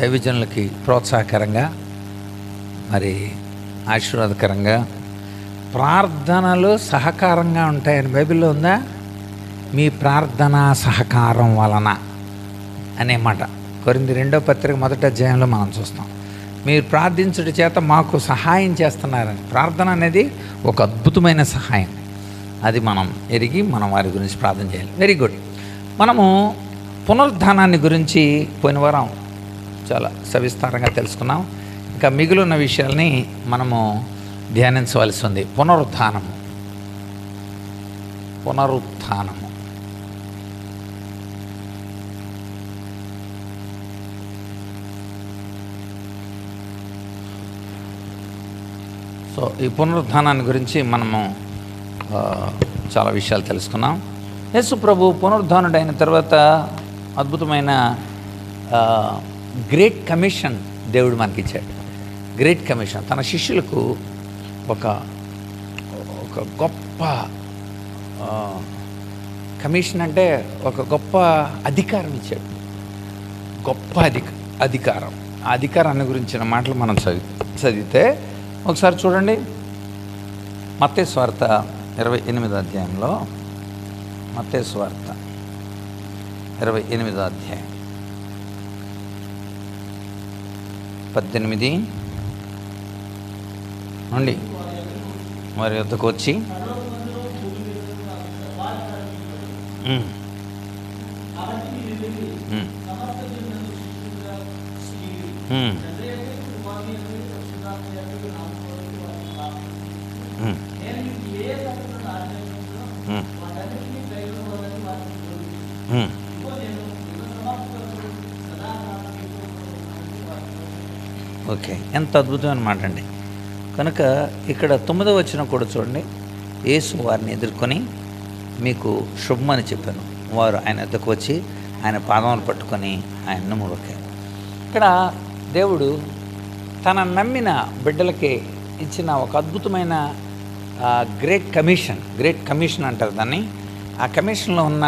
దైవజనులకి ప్రోత్సాహకరంగా, మరి ఆశీర్వాదకరంగా ప్రార్థనలు సహకారంగా ఉంటాయని బైబిల్లో ఉందా? మీ ప్రార్థన సహకారం వలన అనే మాట కొరింథీ 2వ పత్రిక 1వ అధ్యాయంలో మనం చూస్తాం. మీరు ప్రార్థించుట చేత మాకు సహాయం చేస్తున్నారని. ప్రార్థన అనేది ఒక అద్భుతమైన సహాయం. అది మనం ఎరిగి మనం వారి గురించి ప్రార్థన చేయాలి. Very good. మనము పునరుద్ధానాన్ని గురించి పోయిన వారం చాలా సవిస్తారంగా తెలుసుకున్నాం. ఇంకా మిగిలిన విషయాల్ని మనము ధ్యానించవలసి ఉంది. పునరుత్థానము. సో ఈ పునరుత్థానాన్ని గురించి మనము చాలా విషయాలు తెలుసుకున్నాం. యేసు ప్రభు పునరుద్ధానుడైన తర్వాత అద్భుతమైన గ్రేట్ కమిషన్ దేవుడు మనకిచ్చాడు. గ్రేట్ కమిషన్ తన శిష్యులకు ఒక గొప్ప కమిషన్, అంటే ఒక గొప్ప అధికారం ఇచ్చాడు. గొప్ప అధికారం. ఆ అధికారాన్ని గురించిన మాటలు మనం చదివితే ఒకసారి చూడండి. మత్తయి సువార్త 28వ అధ్యాయంలో, మత్తయి సువార్త 28వ అధ్యాయం 18 నుండి వారి వద్దకు వచ్చి ఓకే, ఎంత అద్భుతమైన మాట అండి. కనుక ఇక్కడ 9వ వచనం కూడా చూడండి. యేసు వారిని ఎదుర్కొని మీకు శుభమని చెప్పాను. వారు ఆయన వద్దకు వచ్చి ఆయన పాదములు పట్టుకొని ఆయన్ను మొక్కారు. ఇక్కడ దేవుడు తన నమ్మిన బిడ్డలకి ఇచ్చిన ఒక అద్భుతమైన గ్రేట్ కమిషన్ అంటారు దాన్ని. ఆ కమిషన్లో ఉన్న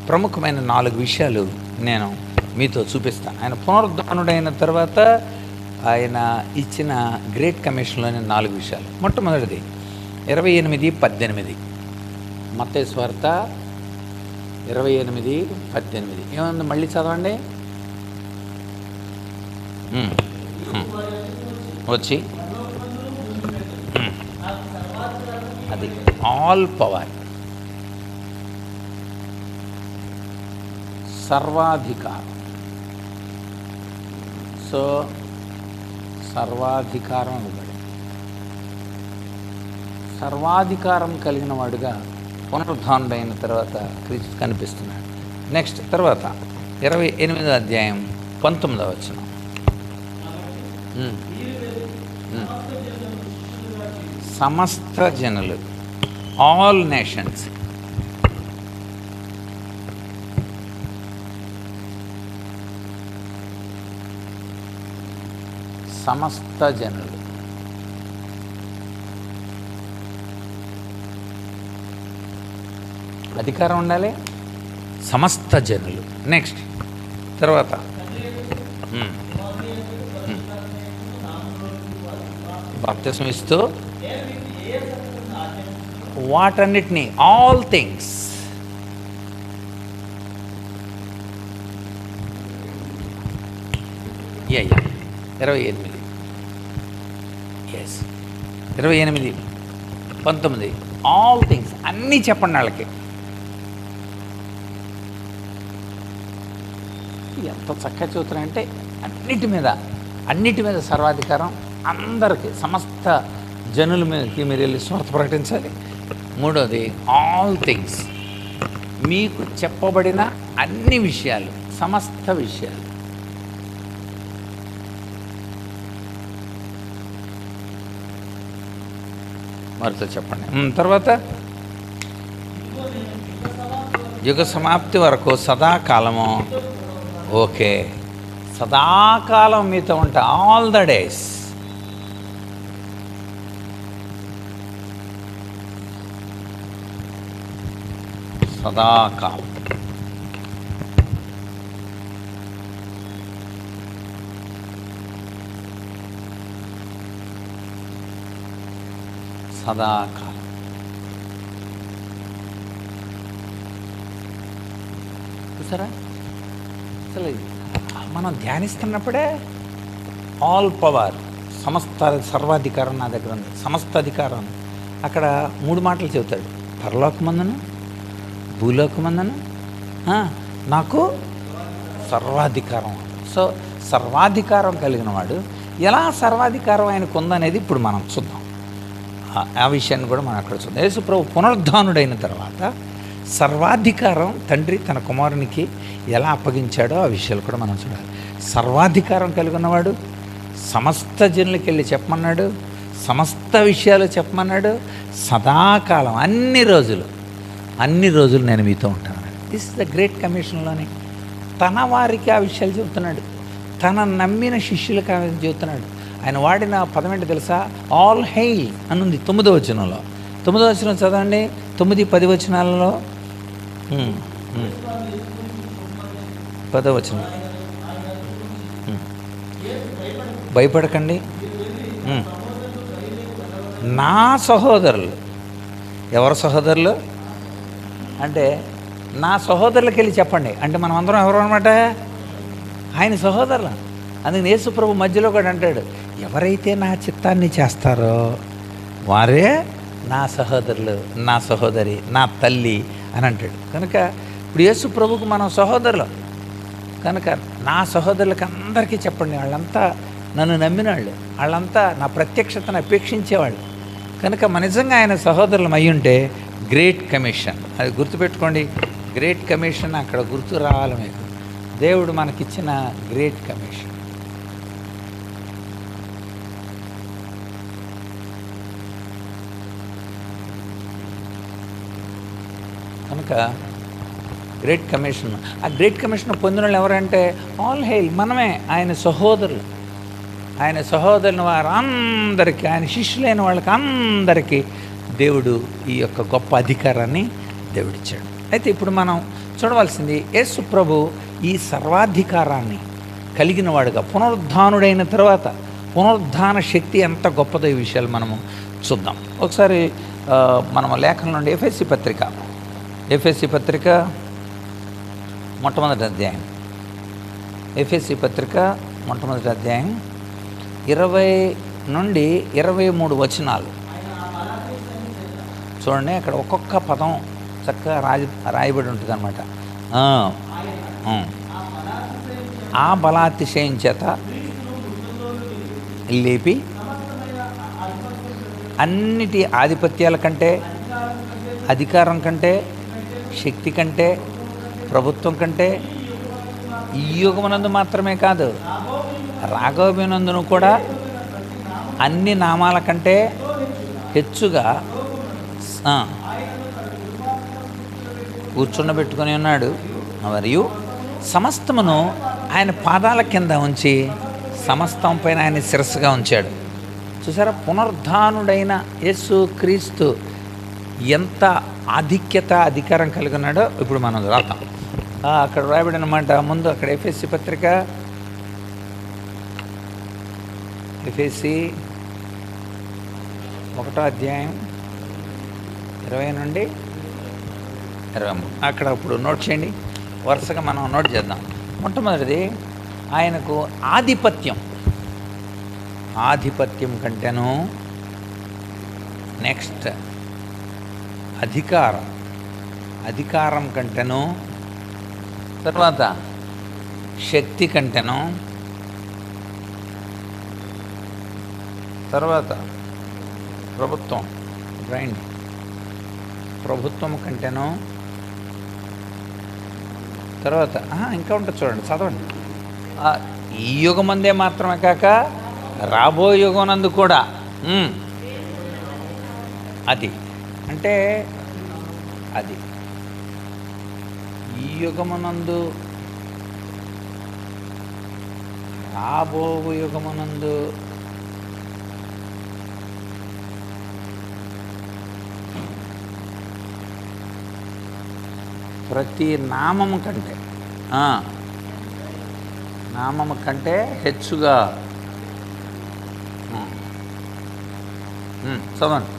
ప్రముఖమైన 4 విషయాలు నేను మీతో చూపిస్తాను. ఆయన పునరుద్ధానుడైన తర్వాత ఆయన ఇచ్చిన గ్రేట్ కమిషన్లోని 4 విషయాలు. మొట్టమొదటిది 28:18. మత్తయి సువార్త 28:18 ఏముంది? మళ్ళీ చదవండి. వచ్చి అది ఆల్ పవర్, సర్వాధికారం. సో సర్వాధికారం ఇవ్వబడి, సర్వాధికారం కలిగిన వాడుగా పునరుద్ధానుడైన తర్వాత క్రీస్తు కనిపిస్తున్నాడు. నెక్స్ట్ తర్వాత 28వ అధ్యాయం 19వ వచనం. సమస్త జనులు, ఆల్ నేషన్స్. సమస్త జనులు. అధికారం ఉండాలి. సమస్త జనులు. నెక్స్ట్ తర్వాత బాప్తిస్మం ఇస్తూ వాటన్నిటినీ, ఆల్ థింగ్స్. యా 28. ఎస్ 28:19. ఆల్ థింగ్స్ అన్నీ చెప్పండి వాళ్ళకి. ఎంత చక్కగా చూస్తున్నారంటే అన్నిటి మీద సర్వాధికారం అందరికీ, సమస్త జనుల మీదకి మీరు వెళ్ళి స్వార్థ ప్రకటించాలి. మూడోది ఆల్ థింగ్స్, మీకు చెప్పబడిన అన్ని విషయాలు, సమస్త విషయాలు. వారితో చెప్పండి. తర్వాత యుగ సమాప్తి వరకు సదాకాలము. ఓకే, సదాకాలం మీతో ఉంటా. All the days. సదాకాలం. సదాకాలం. చూసారా, అసలు మనం ధ్యానిస్తున్నప్పుడే ఆల్ పవర్, సమస్త సర్వాధికారం నా దగ్గర ఉంది, సమస్త అధికారం. అక్కడ 3 మాటలు చెబుతాడు, పరలోకమందును భూలోకమందును నాకు సర్వాధికారం. సో సర్వాధికారం కలిగిన వాడు ఎలా సర్వాధికారం ఆయనకు ఉందనేది ఇప్పుడు మనం చూద్దాం. ఆ విషయాన్ని కూడా మనం అక్కడ చూద్దాం. యేసు ప్రభు పునరుద్ధానుడైన తర్వాత సర్వాధికారం తండ్రి తన కుమారునికి ఎలా అప్పగించాడో ఆ విషయాలు కూడా మనం చూడాలి. సర్వాధికారం కలిగి ఉన్నవాడు సమస్త జనులకి వెళ్ళి చెప్పమన్నాడు, సమస్త విషయాలు చెప్పమన్నాడు, సదాకాలం అన్ని రోజులు నేను మీతో ఉంటాను. దిస్ ఇస్ ద గ్రేట్ కమిషన్లోని తన వారికి ఆ విషయాలు చెబుతున్నాడు, తన నమ్మిన శిష్యులకు ఆ చెబుతున్నాడు. ఆయన వాడిన పదం ఏంటో తెలుసా? ఆల్ హెయిల్ అనుంది 9వ వచనంలో. 9వ వచనం చదవండి, 9, 10 వచనాలలో 10వ వచనం. భయపడకండి, నా సహోదరులు. ఎవరు సహోదరులు అంటే నా సహోదరులకి వెళ్ళి చెప్పండి. అంటే మనం అందరం ఎవరు అనమాట? ఆయన సహోదరులు. అందుకని యేసు ప్రభు మధ్యలో కూడా అంటాడు, ఎవరైతే నా చిత్తాన్ని చేస్తారో వారే నా సహోదరులు, నా సహోదరి, నా తల్లి అని అంటాడు. కనుక ఇప్పుడు యేసు ప్రభుకు మనం సహోదరులు కనుక నా సహోదరులకు అందరికీ చెప్పండి. వాళ్ళంతా నన్ను నమ్మిన వాళ్ళు, వాళ్ళంతా నా ప్రత్యక్షతను అపేక్షించేవాళ్ళు. కనుక మన నిజంగా ఆయన సహోదరులం అయ్యుంటే గ్రేట్ కమిషన్, అది గుర్తుపెట్టుకోండి. గ్రేట్ కమిషన్ అక్కడ గుర్తు రావాలి మీకు. దేవుడు మనకిచ్చిన గ్రేట్ కమిషన్. కనుక గ్రేట్ కమిషన్, ఆ గ్రేట్ కమిషన్ పొందిన వాళ్ళు ఎవరంటే ఆల్ హెయిల్, మనమే ఆయన సహోదరులు. ఆయన సహోదరుని వారందరికీ, ఆయన శిష్యులైన వాళ్ళకి అందరికీ దేవుడు ఈ యొక్క గొప్ప అధికారాన్ని దేవుడిచ్చాడు. అయితే ఇప్పుడు మనం చూడవలసింది, యేసు ప్రభు ఈ సర్వాధికారాన్ని కలిగిన వాడుగా పునరుద్ధానుడైన తర్వాత పునరుద్ధాన శక్తి ఎంత గొప్పదో ఈ విషయాలు మనము చూద్దాం. ఒకసారి మనము లేఖనం నుండి ఎఫెసీ పత్రిక మొట్టమొదటి అధ్యాయం, ఎఫెసీ పత్రిక మొట్టమొదటి అధ్యాయం 20 నుండి 23 వచనాలు చూడండి. అక్కడ ఒక్కొక్క పదం చక్కగా రాయబడి ఉంటుంది అన్నమాట. ఆ బలాతిశయం చేత లేపి అన్నిటి ఆధిపత్యాల కంటే, అధికారం కంటే, శక్తి కంటే, ప్రభుత్వం కంటే, ఈ యుగమునందు మాత్రమే కాదు రాఘవనందును కూడా అన్ని నామాల కంటే హెచ్చుగా కూర్చుండబెట్టుకొని ఉన్నాడు. మరియు సమస్తమును ఆయన పాదాల కింద ఉంచి సమస్తం పైన ఆయన శిరస్సుగా ఉంచాడు. చూసారా, పునరుద్ధానుడైన యేసు క్రీస్తు ఎంత అధికారం కలిగి ఉన్నాడో ఇప్పుడు మనం రాద్దాం. అక్కడ రాయబడి అనమాట. ముందు అక్కడ ఎఫెసీ పత్రిక, ఎఫెసీ 1వ అధ్యాయం 20 నుండి 23 అక్కడ ఇప్పుడు నోట్ చేయండి. వరుసగా మనం నోట్ చేద్దాం. మొట్టమొదటిది ఆయనకు ఆధిపత్యం కంటేను, నెక్స్ట్ అధికారం కంటేను, తర్వాత శక్తి కంటేను, తర్వాత ప్రభుత్వం కంటేను, తర్వాత ఇంకా ఉంటుంది చూడండి, చదవండి. ఈ యుగమందే మాత్రమే కాక రాబోయే యుగనందు కూడా అది అంటే అది ఈ యుగమునందు, రాబో యుగమునందు ప్రతి నామము కంటే హెచ్చుగా చదవండి.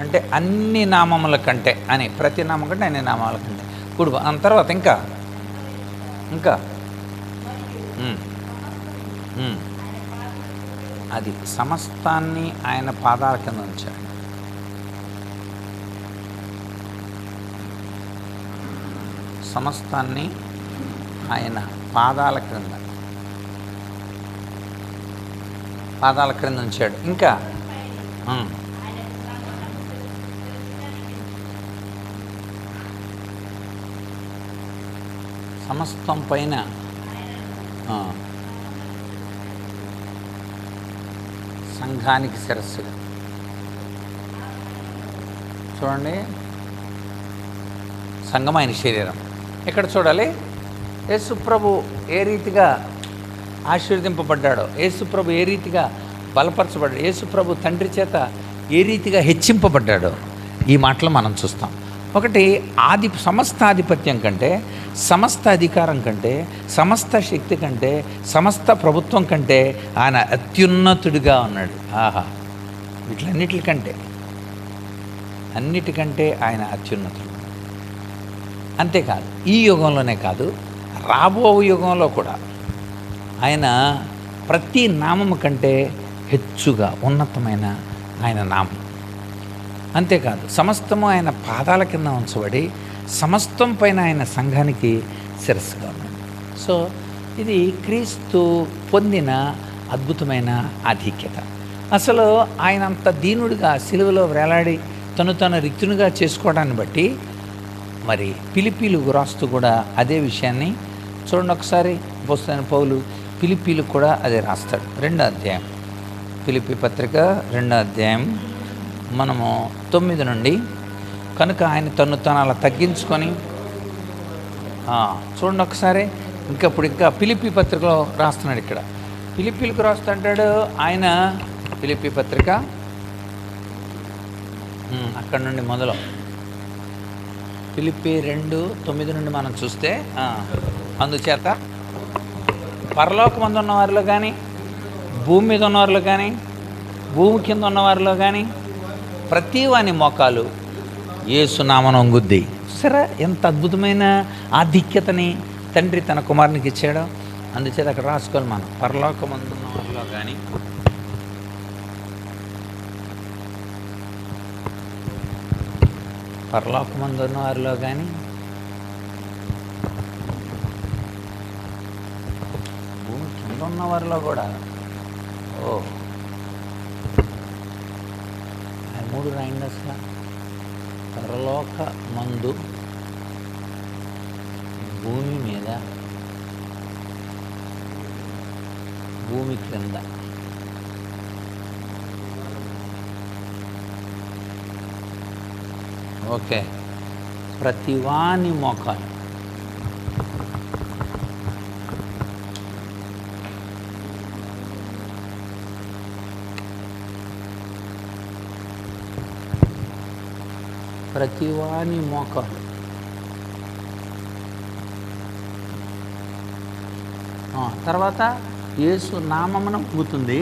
అంటే అన్ని నామముల కంటే అని, ప్రతి నామం కంటే అన్ని నామాల కంటే. ఇప్పుడు తర్వాత ఇంకా ఇంకా అది సమస్తాన్ని ఆయన పాదాల కింద ఉంచాడు. సమస్తాన్ని ఆయన పాదాల క్రింద ఉంచాడు. ఇంకా సమస్తం పైన సంఘానికి శిరస్సుగా. చూడండి, సంఘం ఆయన శరీరం. ఇక్కడ చూడాలి, యేసుప్రభు ఏ రీతిగా ఆశీర్వదింపబడ్డాడో, యేసుప్రభు ఏ రీతిగా బలపరచబడ్డాడు, యేసుప్రభు తండ్రి చేత ఏ రీతిగా హెచ్చింపబడ్డాడో ఈ మాటలు మనం చూస్తాం. ఒకటి, సమస్త ఆధిపత్యం కంటే, సమస్త అధికారం కంటే, సమస్త శక్తి కంటే, సమస్త ప్రభుత్వం కంటే ఆయన అత్యున్నతుడిగా ఉన్నాడు. ఆహా, అన్నిటికంటే ఆయన అత్యున్నతుడు. అంతేకాదు, ఈ యుగంలోనే కాదు, రాబో యుగంలో కూడా ఆయన ప్రతి నామము కంటే హెచ్చుగా ఉన్నతమైన ఆయన నామం. అంతేకాదు, సమస్తము ఆయన పాదాల కింద ఉంచబడి సమస్తం పైన ఆయన సంఘానికి శిరస్సుగా ఉన్నాడు. సో ఇది క్రీస్తు పొందిన అద్భుతమైన ఆధిక్యత. అసలు ఆయన అంత దీనుడిగా సిలువలో వేలాడి తను రిక్తునిగా చేసుకోవడాన్ని బట్టి మరి ఫిలిప్పీలకు రాస్తూ కూడా అదే విషయాన్ని చూడండి ఒకసారి. అపోస్తలుడైన పౌలు ఫిలిప్పీలకు కూడా అదే రాస్తాడు. 2వ అధ్యాయం, ఫిలిప్పీ పత్రిక 2వ అధ్యాయం మనము 9 నుండి. కనుక ఆయన తను అలా తగ్గించుకొని చూడండి ఒకసారి. ఇంకా ఫిలిప్పీ పత్రికలో రాస్తున్నాడు. ఇక్కడ ఫిలిప్పీలకు రాస్తుంటాడు ఆయన. ఫిలిప్పీ పత్రిక అక్కడ నుండి మొదలు, ఫిలిప్పీ 2:9 నుండి మనం చూస్తే, అందుచేత పరలోకమందు ఉన్నవారిలో కానీ, భూమి మీద ఉన్నవారిలో కానీ, భూమి కింద ఉన్నవారిలో కానీ ప్రతి వాని మోకాలు యేసు నామమున వంగుద్ది. సరే, ఎంత అద్భుతమైన ఆధిక్యతని తండ్రి తన కుమారునికి ఇచ్చాడో. అందుచేత అక్కడ రాసుకోవాలి మనం, పరలోకమందు ఉన్నవారిలో కానీ, పరలోకమందు ఉన్నవారిలో కానీ, భూమి కింద ఉన్నవారిలో కూడా. 3 రాయండి అసలు. పరలోక మందు, భూమి మీద, భూమి క్రింద. ఓకే, ప్రతివాని మోకాలు. ప్రతివాని మోకాలు. తర్వాత యేసు నామమున వంగుతుంది.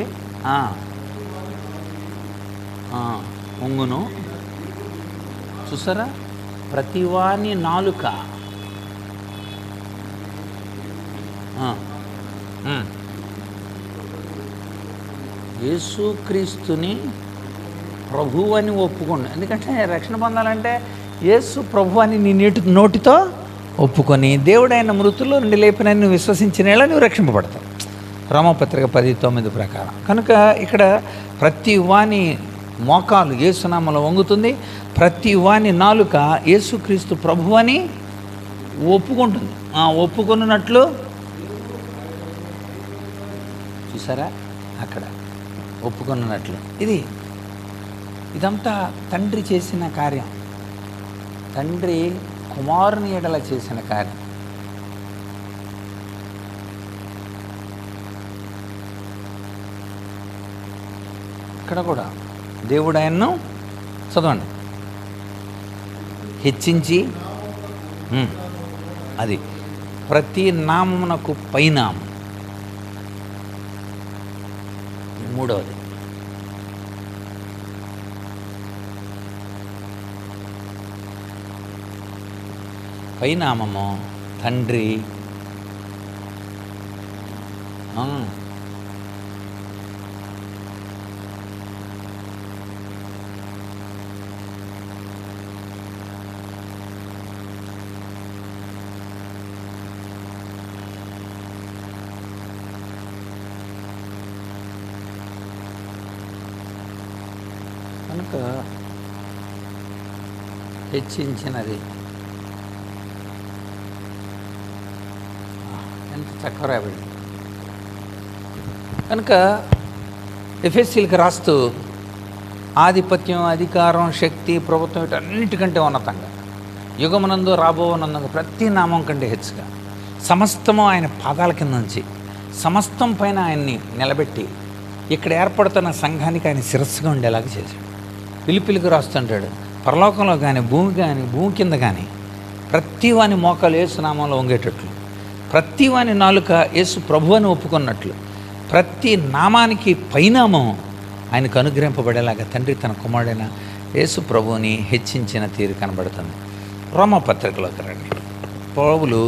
వంగును. చూసారా, ప్రతివాని నాలుక. యేసుక్రీస్తుని ప్రభు అని ఒప్పుకోండి. ఎందుకంటే రక్షణ పొందాలంటే యేసు ప్రభు అని నీ నోటితో ఒప్పుకొని దేవుడైన మృతుల్లో నుండి లేపినని విశ్వసించిన నువ్వు రక్షింపబడతావు. రోమపత్రిక 10:9 ప్రకారం. కనుక ఇక్కడ ప్రతి వాని మోకాలు యేసునామములో వంగుతుంది, ప్రతి వాని నాలుక యేసుక్రీస్తు ప్రభు అని ఒప్పుకుంటుంది. ఒప్పుకున్నట్లు చూసారా, అక్కడ ఒప్పుకున్నట్లు. ఇదంతా తండ్రి చేసిన కార్యం, తండ్రి కుమారుని ఎడల చేసిన కార్యం. ఇక్కడ కూడా దేవుడు ఆయన్ను చదవండి హెచ్చించి, అది ప్రతి నామమునకు పైనామం. 3వది పైనామము తండ్రి. కనుక హెచ్చించినది. ఎంత చక్కగా రాబడి. కనుక ఎఫెసీలకు రాస్తూ ఆధిపత్యం, అధికారం, శక్తి, ప్రభుత్వం వీటన్నిటికంటే ఉన్నతంగా, యుగమునందు రాబోనందుకు ప్రతి నామం కంటే హెచ్చుగా, సమస్తము ఆయన పాదాల కింద నుంచి సమస్తం పైన ఆయన్ని నిలబెట్టి ఇక్కడ ఏర్పడుతున్న సంఘానికి ఆయన శిరస్సుగా ఉండేలాగా చేశాడు. పిలిపిలికి రాస్తుంటాడు, పరలోకంలో కానీ భూమి కింద కానీ ప్రతి వాని మోకాలు యేసు నామంలో వంగేటట్లు, ప్రతి వాని నాలుక యేసు ప్రభు అని ఒప్పుకున్నట్లు, ప్రతి నామానికి పైనామం ఆయనకు అనుగ్రహింపబడేలాగా తండ్రి తన కుమారుడైన యేసు ప్రభువుని హెచ్చించిన తీరు కనబడుతుంది. రోమపత్రికలోకి రండి. పౌలు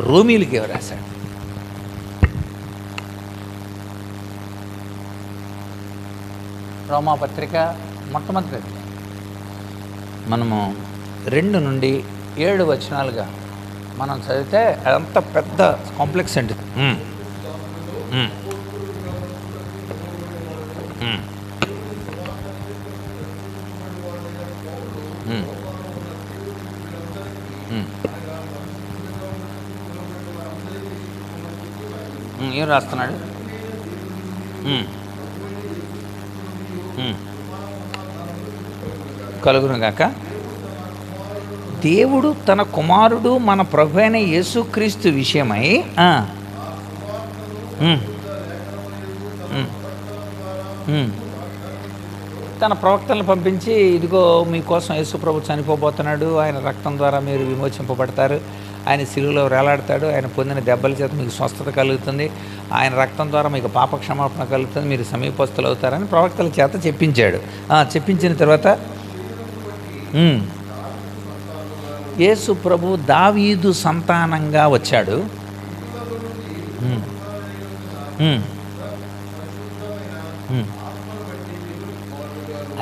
రోమీలకి రాశాడు. రోమాపత్రిక మొట్టమొదటి మనము 2 నుండి 7 వచనాలుగా మనం చదివితే అదంత పెద్ద కాంప్లెక్స్ అండి. ఏం రాస్తున్నాడు? కలుగునుగాక దేవుడు తన కుమారుడు మన ప్రభు అయిన యేసుక్రీస్తు విషయమై తన ప్రవక్తలను పంపించి, ఇదిగో మీకోసం యేసు ప్రభు చనిపోబోతున్నాడు, ఆయన రక్తం ద్వారా మీరు విమోచింపబడతారు, ఆయన శిలువలో వేలాడతాడు, ఆయన పొందిన దెబ్బల చేత మీకు స్వస్థత కలుగుతుంది, ఆయన రక్తం ద్వారా మీకు పాపక్షమాపణ కలుగుతుంది, మీరు సమీపస్తులు అవుతారని ప్రవక్తల చేత చెప్పించాడు. చెప్పించిన తర్వాత యేసు ప్రభు దావీదు సంతానంగా వచ్చాడు.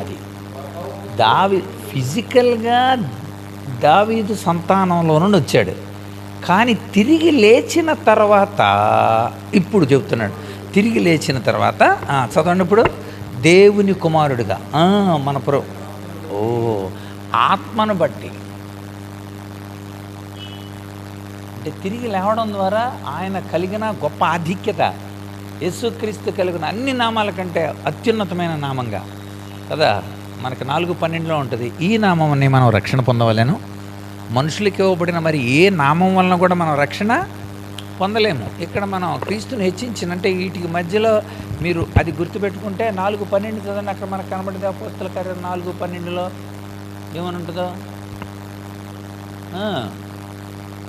అది ఫిజికల్గా దావీదు సంతానంలో నుండి వచ్చాడు. కానీ తిరిగి లేచిన తర్వాత ఇప్పుడు చెప్తున్నాడు, తిరిగి లేచిన తర్వాత చదవండి ఇప్పుడు, దేవుని కుమారుడిగా మన ఆత్మను బట్టి, అంటే తిరిగి లేవడం ద్వారా ఆయన కలిగిన గొప్ప ఆధిక్యత, యేసుక్రీస్తు కలిగిన అన్ని నామాల కంటే అత్యున్నతమైన నామంగా కదా. మనకి 4:12 ఉంటుంది, ఈ నామంని మనం రక్షణ పొందవలేను. మనుషులకి ఇవ్వబడిన మరి ఏ నామం వలన కూడా మనం రక్షణ పొందలేము. ఇక్కడ మనం క్రీస్తుని హెచ్చించినంటే వీటికి మధ్యలో మీరు అది గుర్తుపెట్టుకుంటే 4:12 చదవండి. అక్కడ మనకు కనబడింది అపోస్తల కార్యం 4:12లో ఏమని ఉంటుందో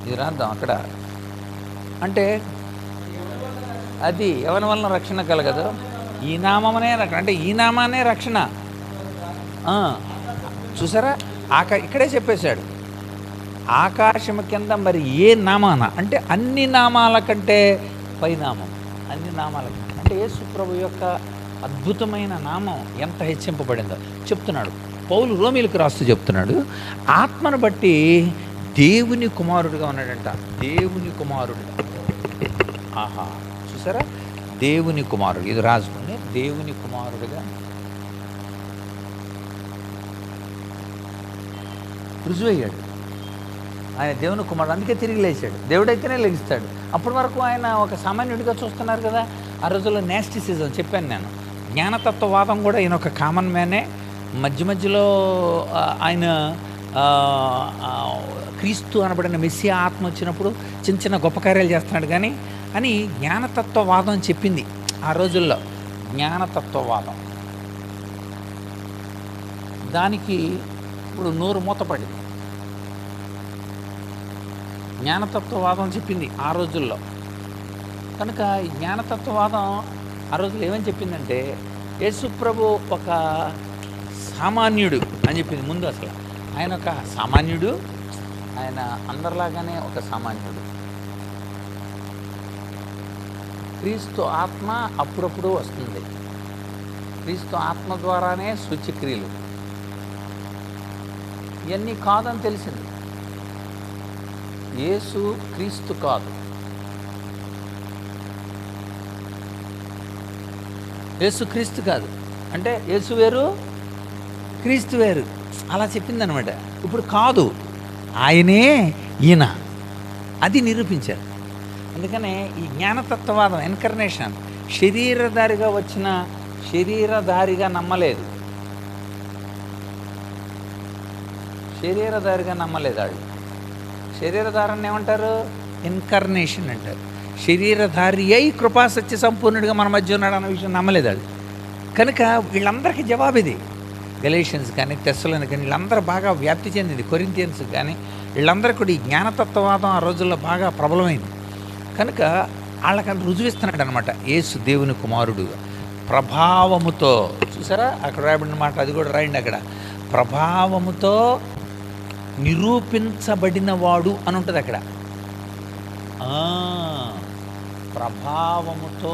ఇది రాద్దాం. అక్కడ అంటే అది ఎవరి వలన రక్షణ కలగదు, ఈ నామనే రక్షణ, అంటే ఈ నామానే రక్షణ. చూసారా, ఇక్కడే చెప్పేశాడు, ఆకాశము కింద మరి ఏ నామాన, అంటే అన్ని నామాల కంటే పైనామం, అన్ని నామాల కంటే, అంటే యేసు ప్రభు యొక్క అద్భుతమైన నామం ఎంత హెచ్చింపబడిందో చెప్తున్నాడు. పౌలు రోమీలకు రాస్తూ చెప్తున్నాడు, ఆత్మను బట్టి దేవుని కుమారుడుగా ఉన్నాడంట. దేవుని కుమారుడుగా, ఆహా చూసారా, దేవుని కుమారుడు, ఇది రాజుకుని దేవుని కుమారుడుగా రుజువయ్యాడు. ఆయన దేవుని కుమారుడు, అందుకే తిరిగి లేచాడు. దేవుడైతేనే లెగిస్తాడు. అప్పటి వరకు ఆయన ఒక సామాన్యుడిగా చూస్తున్నారు కదా. ఆ రోజుల్లో నాస్టిసిజం చెప్పాను నేను, జ్ఞానతత్వవాదం కూడా ఈయన ఒక కామన్ మ్యానే. మధ్యలో ఆయన క్రీస్తు అనబడిన మెస్సియా ఆత్మ వచ్చినప్పుడు చిన్న చిన్న గొప్ప కార్యాలు చేస్తున్నాడు కానీ అని జ్ఞానతత్వవాదం చెప్పింది ఆ రోజుల్లో. జ్ఞానతత్వవాదం దానికి ఇప్పుడు నోరు మూతపడింది. జ్ఞానతత్వవాదం చెప్పింది ఆ రోజుల్లో. కనుక ఈ జ్ఞానతత్వవాదం ఆ రోజుల్లో ఏమని చెప్పిందంటే, యేసు ప్రభు ఒక సామాన్యుడు అని చెప్పింది ముందు. అసలు ఆయన ఒక సామాన్యుడు, ఆయన అందరిలాగానే ఒక సామాన్యుడు. క్రీస్తు ఆత్మ అప్పుడప్పుడు వస్తుంది. క్రీస్తు ఆత్మ ద్వారానే సూచ్యక్రియలు. ఇవన్నీ కాదని తెలిసింది. యేసు క్రీస్తు కాదు. యేసు క్రీస్తు కాదు అంటే యేసు వేరు, క్రీస్తు వేరు అలా చెప్పిందనమాట. ఇప్పుడు కాదు, ఆయనే ఈయన, అది నిరూపించారు. అందుకనే ఈ జ్ఞానతత్వవాదం, ఇన్కర్నేషన్, శరీరధారిగా నమ్మలేదు. వాళ్ళు శరీరధారాన్ని ఏమంటారు? ఇన్కర్నేషన్ అంటారు. శరీరధారి అయి కృపాసత్య సంపూర్ణుడిగా మన మధ్య ఉన్నాడు అన్న విషయం నమ్మలేదు వాళ్ళు. కనుక వీళ్ళందరికీ జవాబు ఇది. గలేషియన్స్ కానీ, తెస్సలోని కానీ, వీళ్ళందరూ బాగా వ్యాప్తి చెందింది. కొరింథియన్స్ కానీ, వీళ్ళందరూ కూడా ఈ జ్ఞానతత్వవాదం ఆ రోజుల్లో బాగా ప్రబలమైంది. కనుక వాళ్ళకని రుజువిస్తున్నాడు అనమాట. యేసు దేవుని కుమారుడు ప్రభావముతో. చూసారా అక్కడ రాయబడిన మాట, అది కూడా రాయండి అక్కడ. ప్రభావముతో నిరూపించబడినవాడు అని ఉంటుంది అక్కడ. ప్రభావముతో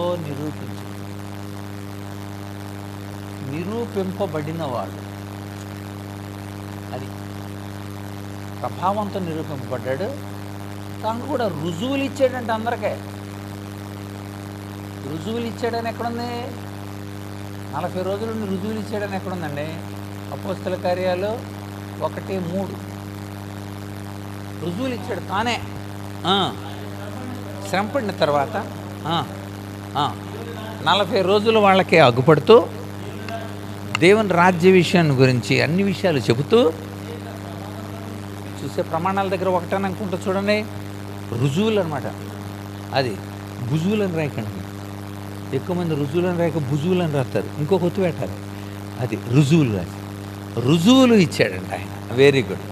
నిరూపింపబడినవాడు. అది ప్రభావంతో నిరూపింపబడ్డాడు. తాను కూడా రుజువులు ఇచ్చాడంటే అందరికీ రుజువులు ఇచ్చాడని ఎక్కడుంది? 40 రోజుల నుండి రుజువులు ఇచ్చాడని ఎక్కడుందండి? అపోస్తల కార్యాలు 1:3 రుజువులు ఇచ్చాడు తానే. శ్రమపడిన తర్వాత 40 రోజులు వాళ్ళకే అగ్గుపడుతూ దేవుని రాజ్య విషయాన్ని గురించి అన్ని విషయాలు చెబుతూ, చూసే ప్రమాణాల దగ్గర ఒకటని అనుకుంటూ చూడండి, రుజువులు అనమాట. అది భుజువులని రాయకండి. ఎక్కువ మంది రుజువులను రాయక భుజువులని రాస్తారు, ఇంకొక ఒత్తు పెట్టారు. అది రుజువులు రాసి రుజువులు ఇచ్చాడండి ఆయన. Very good.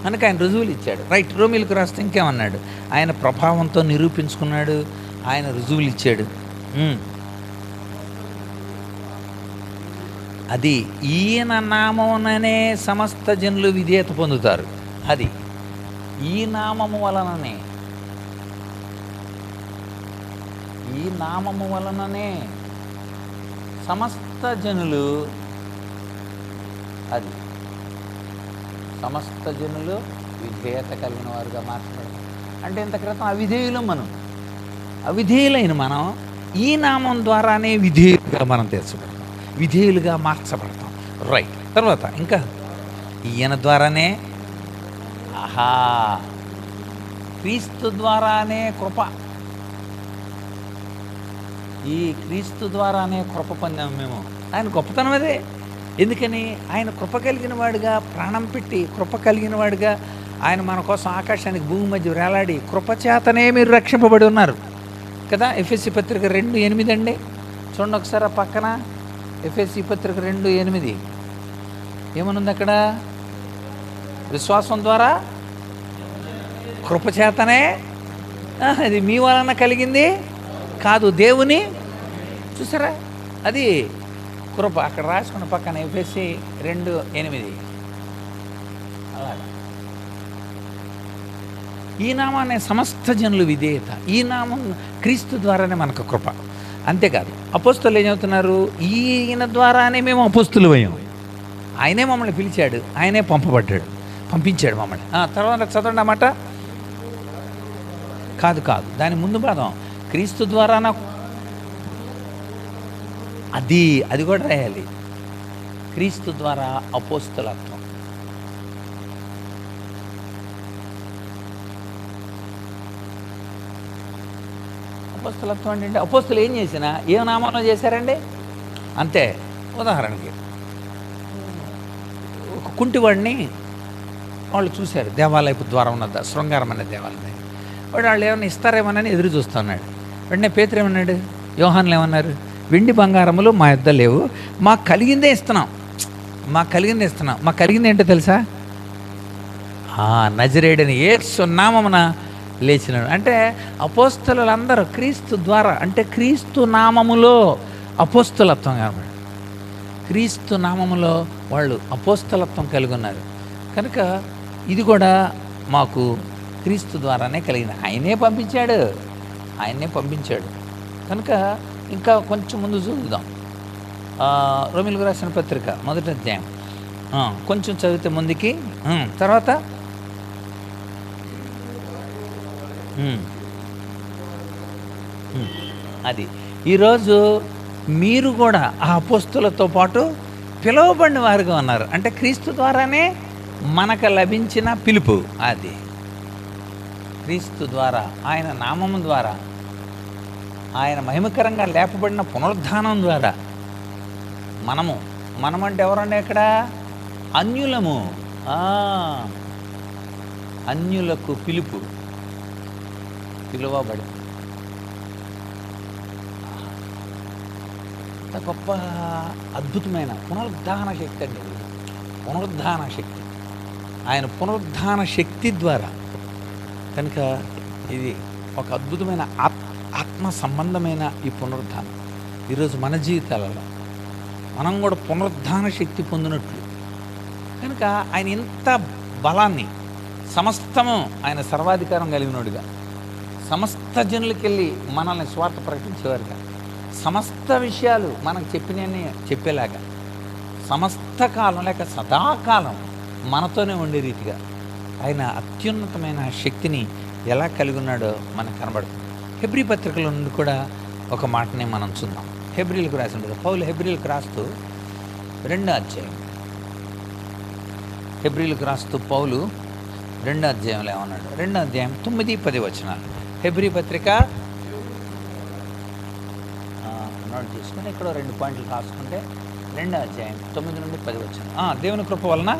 కనుక ఆయన రుజువులు ఇచ్చాడు. రైట్. రోమిలకు రాస్తే ఇంకేమన్నాడు? ఆయన ప్రభావంతో నిరూపించుకున్నాడు, ఆయన రుజువులు ఇచ్చాడు. అది ఈయన నామముననే సమస్త జనులు విధేయత పొందుతారు. అది ఈ నామము వలననే సమస్త జనులు, అది సమస్త జనులు విధేయత కలిగిన వారుగా మార్చబడతారు. అంటే ఇంత క్రితం అవిధేయులైన మనం ఈ నామం ద్వారానే విధేయులుగా మనం తీర్చబడతాం, విధేయులుగా మార్చబడతాం. రైట్. తర్వాత ఇంకా ఈయన ద్వారానే, క్రీస్తు ద్వారానే కృప. ఈ క్రీస్తు ద్వారానే కృప పొందాము మేము. ఆయన గొప్పతనం అదే. ఎందుకని? ఆయన కృప కలిగిన వాడుగా, ప్రాణం పెట్టి కృప కలిగిన వాడుగా ఆయన మన కోసం ఆకాశానికి భూమి మధ్య వేలాడి కృపచేతనే మీరు రక్షింపబడి ఉన్నారు కదా. ఎఫెసీ పత్రిక 2:8 అండి. చూడండి ఒకసారి ఆ పక్కన. ఎఫెసీ పత్రిక 2:8 ఏమనుంది అక్కడ? విశ్వాసం ద్వారా కృపచేతనే, అది మీ వలన కలిగింది కాదు, దేవుని. చూసారా, అది కృప. అక్కడ రాసుకున్న పక్కన ఎఫెసీ 2:8. అలాగా ఈ నామాన్ని సమస్త జనులు విధేయత. ఈ నామం క్రీస్తు ద్వారానే మనకు కృప. అంతేకాదు అపోస్తలు ఏం చెబుతున్నారు? ఈయన ద్వారానే మేము అపోస్తలుమయ్యాం. ఆయనే మమ్మల్ని పిలిచాడు, ఆయనే పంపించాడు మమ్మల్ని. తర్వాత చదవండి అన్నమాట. కాదు దాని ముందు భాగం క్రీస్తు ద్వారా అది కూడా రాయాలి. క్రీస్తు ద్వారా అపోస్తలత్వం. అపోస్తలత్వం అంటే అపోస్తలు ఏం చేసినా ఏ నామంలో చేశారండి? అంతే. ఉదాహరణకి ఒక కుంటివాడిని వాళ్ళు చూశారు దేవాలయపు ద్వారం ఉన్నది, శృంగారం అనే దేవాలయం. వాళ్ళు ఏమన్నా ఇస్తారేమోనని ఎదురు చూస్తున్నాడు. వెంటనే పేతురు ఏమన్నాడు? యోహాన్లు ఏమన్నారు? వెండి బంగారములు మా యొద్ద లేవు, మాకు కలిగిందే ఇస్తున్నాం. మాకు కలిగింది ఏంటో తెలుసా? నజరేయుడైన యేసు నామమున లేచినాడు. అంటే అపోస్తలులందరూ క్రీస్తు ద్వారా, అంటే క్రీస్తు నామములో అపోస్తలత్వం కాబట్టి క్రీస్తు నామములో వాళ్ళు అపోస్తలత్వం కలిగి ఉన్నారు. కనుక ఇది కూడా మాకు క్రీస్తు ద్వారానే కలిగింది. ఆయనే పంపించాడు. కనుక ఇంకా కొంచెం ముందు చూద్దాం. రోమీయులకు రాసిన పత్రిక 1వ అధ్యాయం కొంచెం చదివితే ముందుకి. తర్వాత అది ఈరోజు మీరు కూడా ఆ అపోస్తులతో పాటు పిలువబడిన వారుగా ఉన్నారు. అంటే క్రీస్తు ద్వారానే మనకు లభించిన పిలుపు. అది క్రీస్తు ద్వారా, ఆయన నామము ద్వారా, ఆయన మహిమకరంగా లేపబడిన పునరుద్ధానం ద్వారా మనమంటే ఎవరండి? ఇక్కడ అన్యులము. అన్యులకు పిలువబడి అంత గొప్ప అద్భుతమైన పునరుద్ధాన శక్తి అండి. పునరుద్ధాన శక్తి, ఆయన పునరుద్ధాన శక్తి ద్వారా. కనుక ఇది ఒక అద్భుతమైన ఆత్మ సంబంధమైన ఈ పునరుద్ధానం ఈరోజు మన జీవితాలలో మనం కూడా పునరుద్ధాన శక్తి పొందినట్లు. కనుక ఆయన ఇంత బలాన్ని, సమస్తము ఆయన సర్వాధికారం కలిగినోడుగా, సమస్త జనులకెళ్ళి మనల్ని స్వార్థ ప్రకటించేవారుగా, సమస్త విషయాలు మనకు చెప్పినవన్నీ చెప్పేలాగా, సమస్త కాలం లేక సదాకాలం మనతోనే ఉండే రీతిగా ఆయన అత్యున్నతమైన శక్తిని ఎలా కలిగి ఉన్నాడో మనకు కనబడుతుంది. హెబ్రీ పత్రికల నుండి కూడా ఒక మాటని మనం చూద్దాం. హెబ్రీలకు రాసిన పౌలు హెబ్రీలకు రాస్తూ 2వ అధ్యాయం, హెబ్రీలకు రాస్తూ పౌలు 2వ అధ్యాయంలో ఏమన్నాడు? 2వ అధ్యాయం 9-10 వచనాలు. హెబ్రీ పత్రిక నోట్ చేసుకుని ఇక్కడ 2 పాయింట్లు రాసుకుంటే 2వ అధ్యాయం 9-10 వచనాలు. దేవుని కృప వలన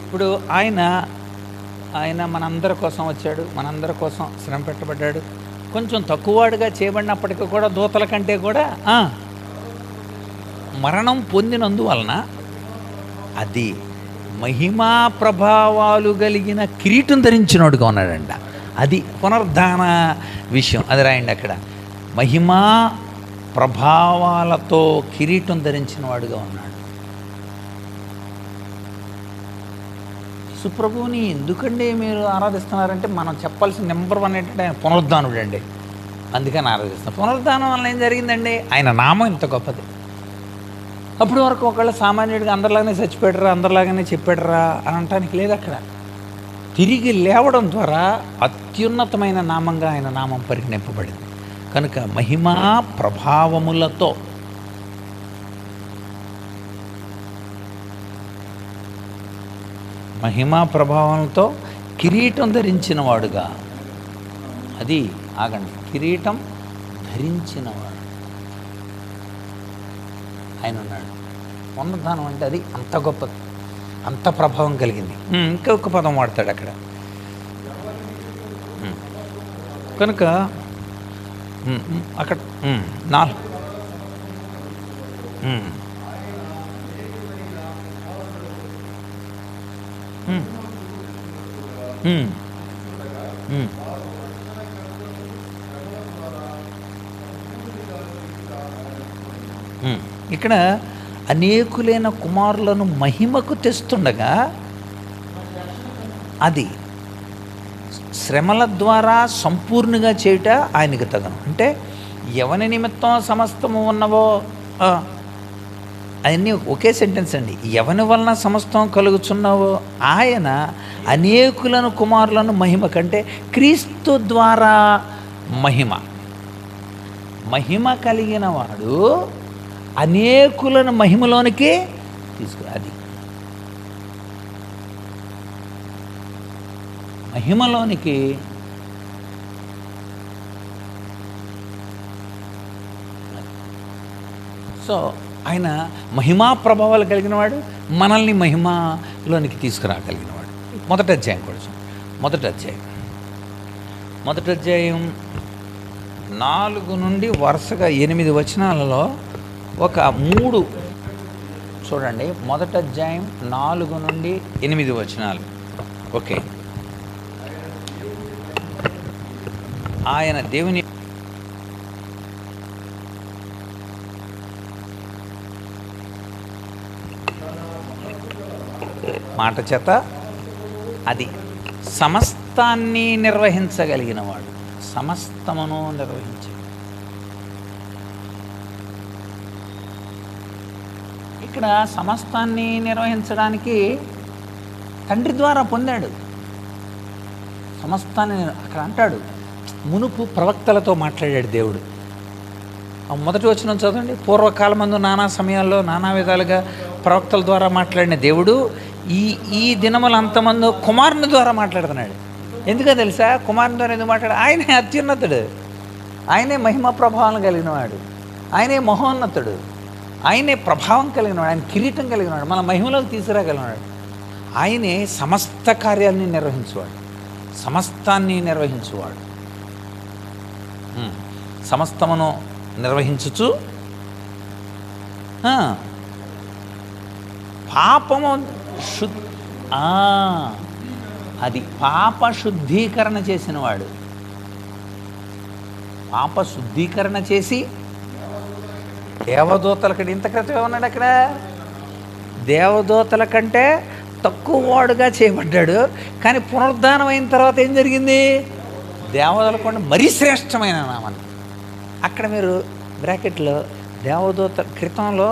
ఇప్పుడు ఆయన మనందరి కోసం వచ్చాడు, మనందరి కోసం శ్రమ పెట్టబడ్డాడు. కొంచెం తక్కువవాడుగా చేయబడినప్పటికీ కూడా దూతల కంటే కూడా మరణం పొందినందువలన అది మహిమా ప్రభావాలు కలిగిన కిరీటం ధరించినోడుగా ఉన్నాడంట. అది పునరుద్ధాన విషయం. అది రాయండి అక్కడ. మహిమా ప్రభావాలతో కిరీటం ధరించిన వాడుగా ఉన్నాడు. సుప్రభువుని ఎందుకండి మీరు ఆరాధిస్తున్నారంటే మనం చెప్పాల్సిన నెంబర్ 1 ఏంటంటే ఆయన పునరుద్ధానుడు అండి. అందుకని ఆరాధిస్తున్నాం. పునరుద్ధానం వల్ల ఏం జరిగిందండి? ఆయన నామం ఇంత గొప్పది. అప్పటి వరకు ఒకవేళ సామాన్యుడిగా అందరిలాగానే చచ్చిపెట్టరా, అందరిలాగానే చెప్పాడరా అని అనటానికి లేదు. అక్కడ తిరిగి లేవడం ద్వారా అత్యున్నతమైన నామంగా ఆయన నామం పరిగణింపబడింది. కనుక మహిమా ప్రభావములతో మహిమా ప్రభావంతో కిరీటం ధరించిన వాడుగా, అది ఆగండి, కిరీటం ధరించినవాడు ఆయన ఉన్నాడు. పునరుద్ధానం అంటే అది అంత గొప్పది, అంత ప్రభావం కలిగింది. ఇంకొక పదం వాడతాడు అక్కడ. కనుక అక్కడ ఇక్కడ అనేకులైన కుమారులను మహిమకు తెస్తుండగా అది శ్రమల ద్వారా సంపూర్ణంగా చేయుట ఆయనకు తగను. అంటే ఎవని నిమిత్తం సమస్తము ఉన్నవో అవన్నీ ఒకే సెంటెన్స్ అండి. ఎవని వలన సమస్తం కలుగుచున్నావో ఆయన అనేకులను కుమారులను మహిమ కంటే క్రీస్తు ద్వారా మహిమ కలిగిన వాడు అనేకులను మహిమలోనికి అది మహిమలోనికి సో ఆయన మహిమా ప్రభావాలు కలిగిన వాడు, మనల్ని మహిమలోనికి తీసుకురాగలిగిన వాడు. మొదటి అధ్యాయం కూడా మొదటి అధ్యాయం 4 నుండి వరుసగా 8 వచనాలలో ఒక 3 చూడండి. మొదటి అధ్యాయం 4 నుండి 8 వచనాలు. ఓకే, ఆయన దేవుని మాట చేత అది సమస్తాన్ని నిర్వహించగలిగిన వాడు, సమస్తమును నిర్వహించ. ఇక్కడ సమస్తాన్ని నిర్వహించడానికి తండ్రి ద్వారా పొందాడు సమస్తాన్ని. అక్కడ అంటాడు, మునుపు ప్రవక్తలతో మాట్లాడాడు దేవుడు. మొదటి వచనం చదవండి. పూర్వకాలమందు నానా సమయాల్లో నానా విధాలుగా ప్రవక్తల ద్వారా మాట్లాడిన దేవుడు ఈ దినములు అంతమంది కుమారుని ద్వారా మాట్లాడుతున్నాడు. ఎందుకో తెలుసా? కుమారుని ద్వారా ఎందుకు మాట్లాడు? ఆయనే అత్యున్నతుడు, ఆయనే మహిమ ప్రభావం కలిగినవాడు, ఆయనే మహోన్నతుడు, ఆయనే ప్రభావం కలిగినవాడు, ఆయన కిరీటం కలిగినవాడు, మన మహిమలోకి తీసుకురాగలిగినవాడు. ఆయనే సమస్త కార్యాలని నిర్వహించేవాడు, సమస్తాన్ని నిర్వహించువాడు. సమస్తమును నిర్వహించుచు పాపము అది పాప శుద్ధీకరణ చేసినవాడు. పాప శుద్ధీకరణ చేసి దేవదూతల కంటే, ఇంత క్రితం ఏమన్నాడు అక్కడ? దేవదూతల కంటే తక్కువ వాడుగా చేయబడ్డాడు. కానీ పునరుద్ధానం అయిన తర్వాత ఏం జరిగింది? దేవదూతల కంటే మరీ శ్రేష్టమైన నామాన్ని. అక్కడ మీరు బ్రాకెట్లో దేవదూత క్రితంలో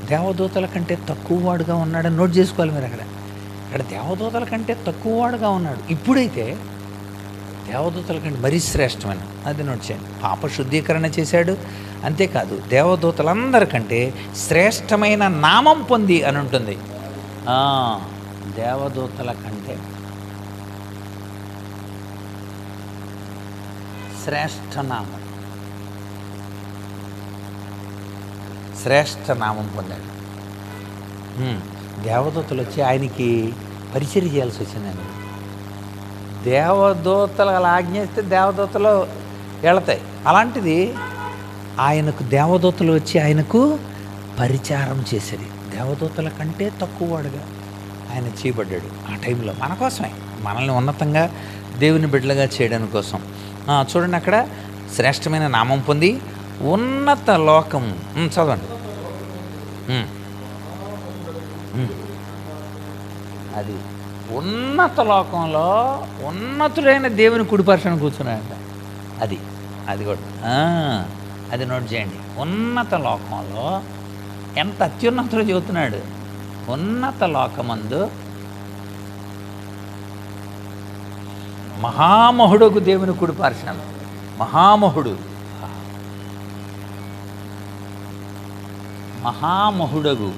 దేవదూతల కంటే తక్కువ వాడుగా ఉన్నాడని నోట్ చేసుకోవాలి మీరు. అక్కడ దేవదూతల కంటే తక్కువ వాడుగా ఉన్నాడు. ఇప్పుడైతే దేవదూతల కంటే మరీ శ్రేష్టమైన, అది నోట్ చేయండి. పాప శుద్ధీకరణ చేశాడు. అంతేకాదు దేవదూతలందరికంటే శ్రేష్టమైన నామం పొంది అని ఉంటుంది. దేవదూతల కంటే శ్రేష్ఠ నామం, శ్రేష్ఠ నామం పొందాడు. దేవదూతలు వచ్చి ఆయనకి పరిచర్య చేయాల్సి వచ్చిందండి. దేవదూతలు అలా ఆజ్ఞేస్తే దేవదూతలు వెళతాయి. అలాంటిది ఆయనకు దేవదూతలు వచ్చి ఆయనకు పరిచారం చేసేది. దేవదూతల కంటే తక్కువ వాడుగా ఆయన చేయబడ్డాడు. ఆ టైంలో మన కోసమే, మనల్ని ఉన్నతంగా దేవుని బిడ్డలుగా చేయడానికి కోసం. చూడండి, అక్కడ శ్రేష్టమైన నామం పొంది ఉన్నత లోకం. చదవండి. అది ఉన్నత లోకంలో ఉన్నతుడైన దేవుని కుడిపర్శన కూర్చున్నాడంట. అది కూడా అది నోట్ చేయండి. ఉన్నత లోకంలో ఎంత అత్యున్నతుడు చెబుతున్నాడు. ఉన్నత లోకమందు మహామహుడుకు దేవుని కుడిపర్శన. మహామహుడగు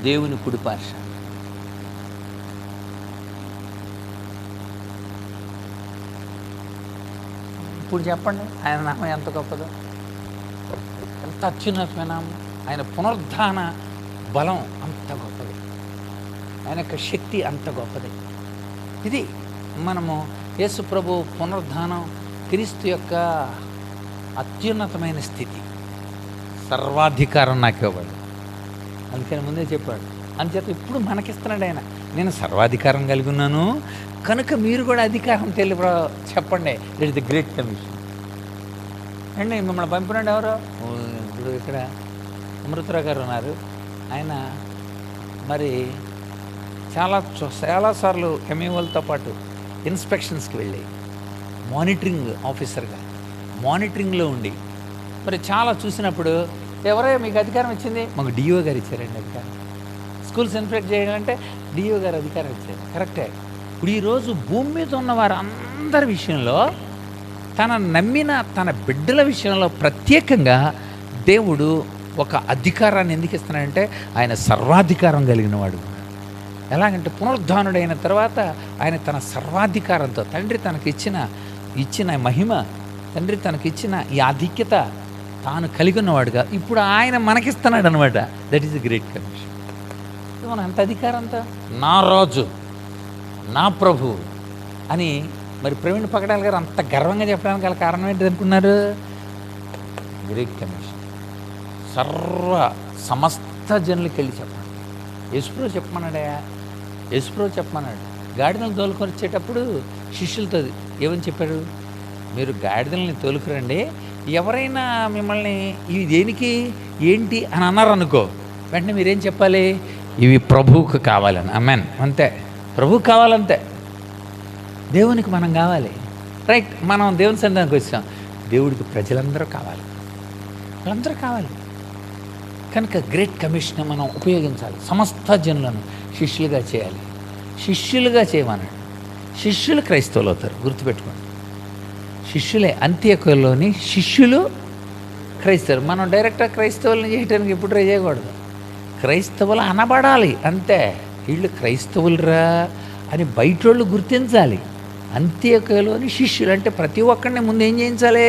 దేవుని కుడిపర్శన. ఇప్పుడు చెప్పండి, ఆయన నామం ఎంత గొప్పదో, ఎంత అత్యున్నతమైన నామం. ఆయన పునరుద్ధాన బలం అంత గొప్పది, ఆయన యొక్క శక్తి అంత గొప్పది. ఇది మనము యేసు ప్రభు పునరుద్ధానం, క్రీస్తు యొక్క అత్యున్నతమైన స్థితి. సర్వాధికారం నాకు ఇవ్వబడి, అందుకని ముందే చెప్పాడు. అందుచేత ఇప్పుడు మనకిస్తున్నాడు ఆయన. నేను సర్వాధికారం కలిగి ఉన్నాను కనుక మీరు కూడా అధికారం చెప్పండి. It is the great commission అండి. మిమ్మల్ని పంపినాడు ఎవరో? ఇప్పుడు ఇక్కడ అమృతరావు గారు ఉన్నారు. ఆయన మరి చాలాసార్లు ఎంఏఓలతో పాటు ఇన్స్పెక్షన్స్కి వెళ్ళి మానిటరింగ్ ఆఫీసర్గా మానిటరింగ్లో ఉండి మరి చాలా చూసినప్పుడు, ఎవరైనా మీకు అధికారం ఇచ్చింది? మాకు డిఓ గారు ఇచ్చారండి అధికారం. స్కూల్స్ ఇన్స్పెక్ట్ చేయాలంటే డిఓ గారు అధికారం ఇచ్చారు. కరెక్టే. ఇప్పుడు ఈరోజు భూమి మీద ఉన్న వారు అందరి విషయంలో, తన నమ్మిన తన బిడ్డల విషయంలో ప్రత్యేకంగా దేవుడు ఒక అధికారాన్ని ఎందుకు ఇస్తున్నాడంటే ఆయన సర్వాధికారం కలిగిన వాడు. ఎలాగంటే పునరుద్ధానుడైన తర్వాత ఆయన తన సర్వాధికారంతో, తండ్రి తనకి ఇచ్చిన మహిమ, తండ్రి తనకిచ్చిన ఈ ఆధిక్యత తాను కలిగి ఉన్నవాడుగా ఇప్పుడు ఆయన మనకిస్తున్నాడు అనమాట. That is the great commission. మన అంత అధికారంతో నా రాజు, నా ప్రభు అని మరి ప్రవీణ్ పగడాల్ గారు అంత గర్వంగా చెప్పడానికి గల కారణం ఏంటిది అనుకున్నారు? Great commission. సమస్త జనులకి వెళ్ళి చెప్పండి. యేసుప్రభు చెప్పమన్నాడా? యేసుప్రభు చెప్పమన్నాడు. గాడిదలను తోలుకొని వచ్చేటప్పుడు శిష్యులతో ఏమని చెప్పాడు? మీరు గాడిదల్ని తోలుకురండి, ఎవరైనా మిమ్మల్ని ఇవి దేనికి ఏంటి అని అన్నారు అనుకో, వెంటనే మీరేం చెప్పాలి? ఇవి ప్రభువుకు కావాలని. ఆమేన్. అంతే, ప్రభువుకు కావాలంతే. దేవునికి మనం కావాలి, రైట్. మనం దేవుని సన్నిధానికి వచ్చాం, దేవుడికి ప్రజలందరూ కావాలి, వాళ్ళందరూ కావాలి. కనుక గ్రేట్ కమిషన్ మనం ఉపయోగించాలి. సమస్త జనులను శిష్యులుగా చేయాలి. శిష్యులుగా చేయమన్నాడు. శిష్యులు క్రైస్తవులు అవుతారు, గుర్తుపెట్టుకోండి. శిష్యులే, అంత్యకులోని శిష్యులు క్రైస్తవులు. మనం డైరెక్ట్గా క్రైస్తవులను చేయడానికి ఎప్పుడు ట్రై చేయకూడదు. క్రైస్తవులు అనబడాలి అంతే. వీళ్ళు క్రైస్తవులరా అని బయట వాళ్ళు గుర్తించాలి. అంత్యకులోని శిష్యులు అంటే ప్రతి ఒక్కరిని ముందు ఏం చేయించాలి?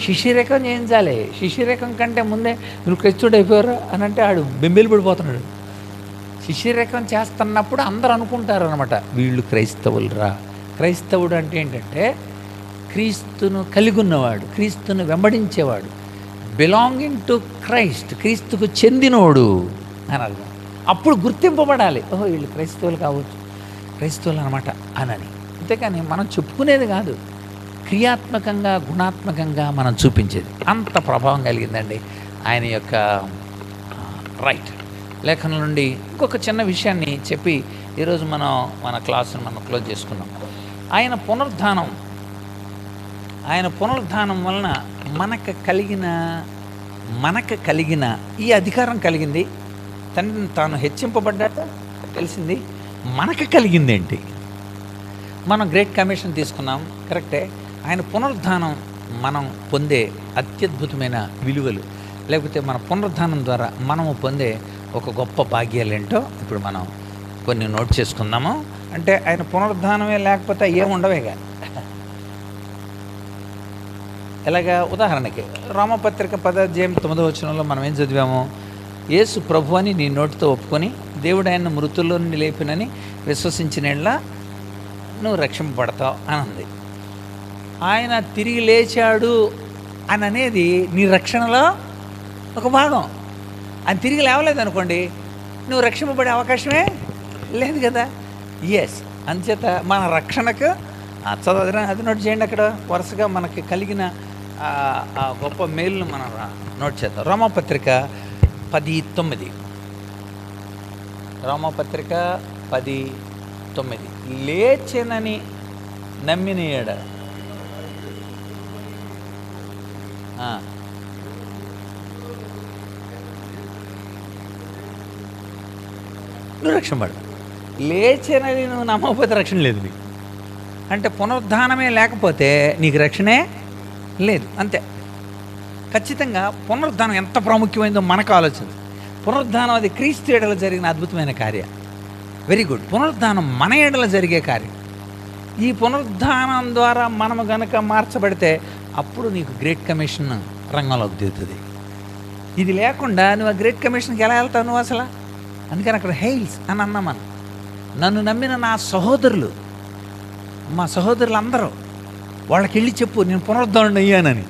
శిష్యరేఖం చేయించాలి. శిష్యరేఖం కంటే ముందే మీరు క్రైస్తవుడు అయిపోయారు అని అంటే ఆడు బెంబేలు పడిపోతున్నాడు. శిష్యరేఖం చేస్తున్నప్పుడు అందరూ అనుకుంటారు అనమాట, వీళ్ళు క్రైస్తవులరా. క్రైస్తవుడు అంటే ఏంటంటే క్రీస్తును కలిగి ఉన్నవాడు, క్రీస్తును వెంబడించేవాడు, బిలాంగింగ్ టు క్రైస్ట్, క్రీస్తుకు చెందినోడు అని అర్థం. అప్పుడు గుర్తింపబడాలి, ఓహో వీళ్ళు క్రైస్తవులు కావచ్చు, క్రైస్తవులు అనమాట అనని. అంతేకాని మనం చెప్పుకునేది కాదు, క్రియాత్మకంగా గుణాత్మకంగా మనం చూపించేది. అంత ప్రభావం కలిగిందండి ఆయన యొక్క రైట్ లేఖనం నుండి. ఇంకొక చిన్న విషయాన్ని చెప్పి ఈరోజు మనం మన క్లాసును మనం క్లోజ్ చేసుకున్నాం. ఆయన పునరుద్ధానం వలన మనకు కలిగిన ఈ అధికారం కలిగింది. తండ్రిని తాను హెచ్చింపబడ్డాక తెలిసింది. మనకు కలిగింది ఏంటి? మనం గ్రేట్ కమిషన్ తీసుకున్నాం, కరెక్టే. ఆయన పునరుద్ధానం మనం పొందే అత్యద్భుతమైన విలువలు, లేకపోతే మన పునరుద్ధానం ద్వారా మనము పొందే ఒక గొప్ప భాగ్యాలు ఏంటో ఇప్పుడు మనం కొన్ని నోట్ చేసుకుందాము. అంటే ఆయన పునరుద్ధానమే లేకపోతే ఏముండవే కానీ. ఎలాగా? ఉదాహరణకి రోమపత్రిక 10:9 మనం ఏం చదివాము? యేసు ప్రభు అని నీ నోటితో ఒప్పుకొని దేవుడు ఆయన మృతుల్లో నుండి లేపినని విశ్వసించినట్లా నువ్వు రక్షింపబడతావు అని ఉంది. ఆయన తిరిగి లేచాడు అని అనేది నీ రక్షణలో ఒక భాగం. ఆయన తిరిగి లేవలేదు అనుకోండి, నువ్వు రక్షింపబడే అవకాశమే లేదు కదా. ఎస్, అంచేత మన రక్షణకు చదువు అది నోట్ చేయండి. అక్కడ వరుసగా మనకి కలిగిన ఆ గొప్ప మేలును మనం నోట్ చేద్దాం. రోమపత్రిక 10:9. రోమపత్రిక 10:9. లేచెనని నమ్మిన ఏడ నువ్వు రక్షింపడు. లేచెనని నువ్వు నమ్మకపోతే రక్షణ లేదు నీకు. అంటే పునరుద్ధానమే లేకపోతే నీకు రక్షణే లేదు, అంతే. ఖచ్చితంగా పునరుద్ధానం ఎంత ప్రాముఖ్యమైందో మనకు ఆలోచన. పునరుద్ధానం అది క్రీస్తు ఎడల జరిగిన అద్భుతమైన కార్యం. Very good. పునరుద్ధానం మన ఎడల జరిగే కార్యం. ఈ పునరుద్ధానం ద్వారా మనము గనక మార్చబడితే అప్పుడు నీకు గ్రేట్ కమిషన్ రంగంలోకి దిగుతుంది. ఇది లేకుండా నువ్వు ఆ గ్రేట్ కమిషన్కి ఎలా వెళ్తావు నువ్వు అసలు? అందుకని అక్కడ హెయిల్స్ అని అన్నామని. నన్ను నమ్మిన నా సహోదరులు, మా సహోదరులు అందరూ వాళ్ళకి వెళ్ళి చెప్పు నేను పునరుద్ధరణ అయ్యానని.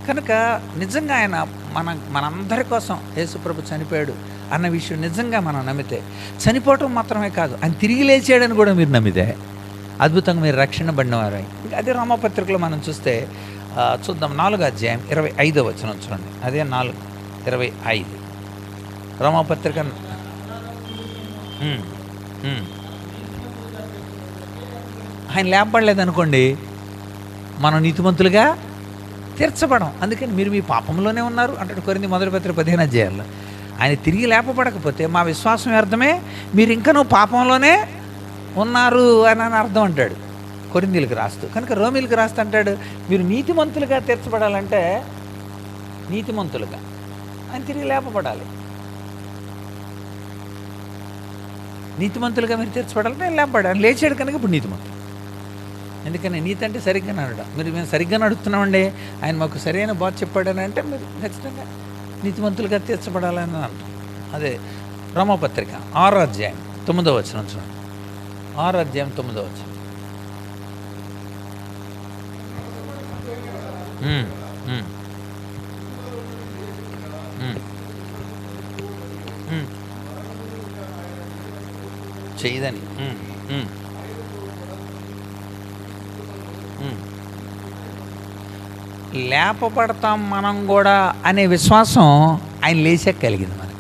కనుక నిజంగా ఆయన మనందరి కోసం యేసుప్రభు చనిపోయాడు అన్న విషయం నిజంగా మనం నమ్మితే, చనిపోవటం మాత్రమే కాదు ఆయన తిరిగి లేచాడని కూడా మీరు నమ్మితే అద్భుతంగా మీరు రక్షణ పడినవారు. అదే రోమపత్రికలో మనం చూద్దాం 4:25 చూడండి. అదే 4:25 రోమపత్రిక. ఆయన లేపబడలేదనుకోండి, మనం నీతిమంతులుగా తీర్చబడం. అందుకని మీరు మీ పాపంలోనే ఉన్నారు అంటాడు కొరింథీ 1:15. ఆయన తిరిగి లేపబడకపోతే మా విశ్వాసం వ్యర్థమే, మీరు ఇంకా నువ్వు పాపంలోనే ఉన్నారు అని అర్థం అంటాడు కొరింథీలకు రాస్తూ. కనుక రోమీలకు రాస్తూ అంటాడు మీరు నీతిమంతులుగా తీర్చబడాలంటే నీతిమంతులుగా ఆయన తిరిగి లేపబడాలి. నీతిమంతులుగా మీరు తీర్చబడాలంటే ఆయన లేపబడాలి. లేచాడు కనుక ఇప్పుడు నీతిమంతులు. ఎందుకని నీతి అంటే సరిగ్గా నడవడం. మేము సరిగ్గా నడుస్తున్నామండి, ఆయన మాకు సరైన బాధ చెప్పాడని అంటే మీరు ఖచ్చితంగా నీతిమంతులుగా తీర్చబడాలని అంటాం. అదే రోమపత్రిక 6:9 చూడండి. 6:9. చేయదని లేపబడతాం మనం కూడా అనే విశ్వాసం ఆయన లేచాక కలిగింది మనకి.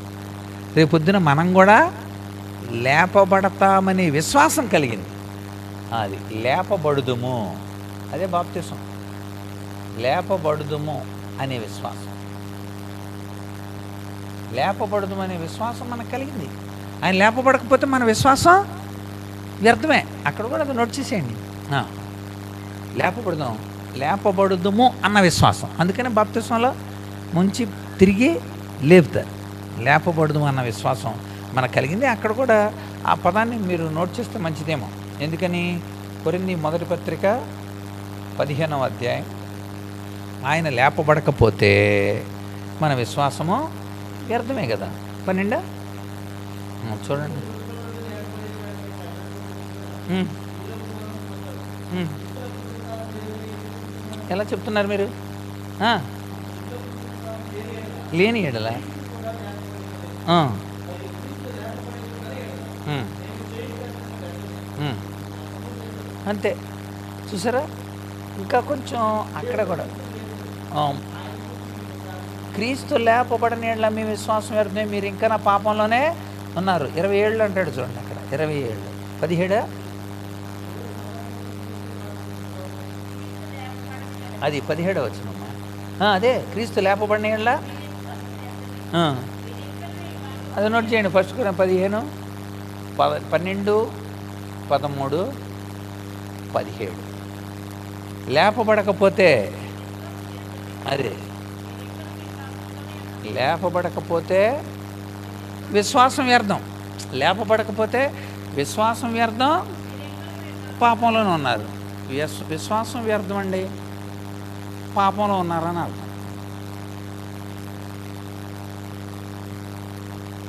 రేపొద్దున మనం కూడా లేపబడతామనే విశ్వాసం కలిగింది. అది లేపబడుదుము, అదే బాప్తిసం. లేపబడుదుము అనే విశ్వాసం, లేపబడుదుము అనే విశ్వాసం మనకు కలిగింది. ఆయన లేపబడకపోతే మన విశ్వాసం వ్యర్థమే. అక్కడ కూడా అది నోట్ చేసేయండి. లేపబడుదుము అన్న విశ్వాసం. అందుకనే బాప్తిసంలో ముంచి తిరిగి లేపుతారు. లేపబడుదుము అన్న విశ్వాసం మనకు కలిగింది. అక్కడ కూడా ఆ పదాన్ని మీరు నోట్ చేస్తే మంచిదేమో. ఎందుకని? కొరింథీ మొదటి పత్రిక 15వ అధ్యాయం, ఆయన లేపబడకపోతే మన విశ్వాసము వ్యర్థమే కదా. 12 చూడండి. ఎలా చెప్తున్నారు మీరు? లేని ఎడల అంతే. చూసారా? ఇంకా కొంచెం అక్కడ కూడా క్రీస్తు లేపబడని ఎడల మీ విశ్వాసం వ్యర్థమే, మీరు ఇంకా నా పాపంలోనే ఉన్నారు. 27 అంటాడు చూడండి. అక్కడ 27, 17 అది 17 వచ్చినమ్మా. అదే క్రీస్తు లేపబడిన ఎడల అది నోట్ చేయండి. ఫస్ట్ కూడా 15, 12, 13, 17 లేపబడకపోతే, అదే లేపబడకపోతే విశ్వాసం వ్యర్థం. లేపబడకపోతే విశ్వాసం వ్యర్థం, పాపంలోనే ఉన్నారు. విశ్వాసం వ్యర్థం అండి, పాపంలో ఉన్నారని అర్థం.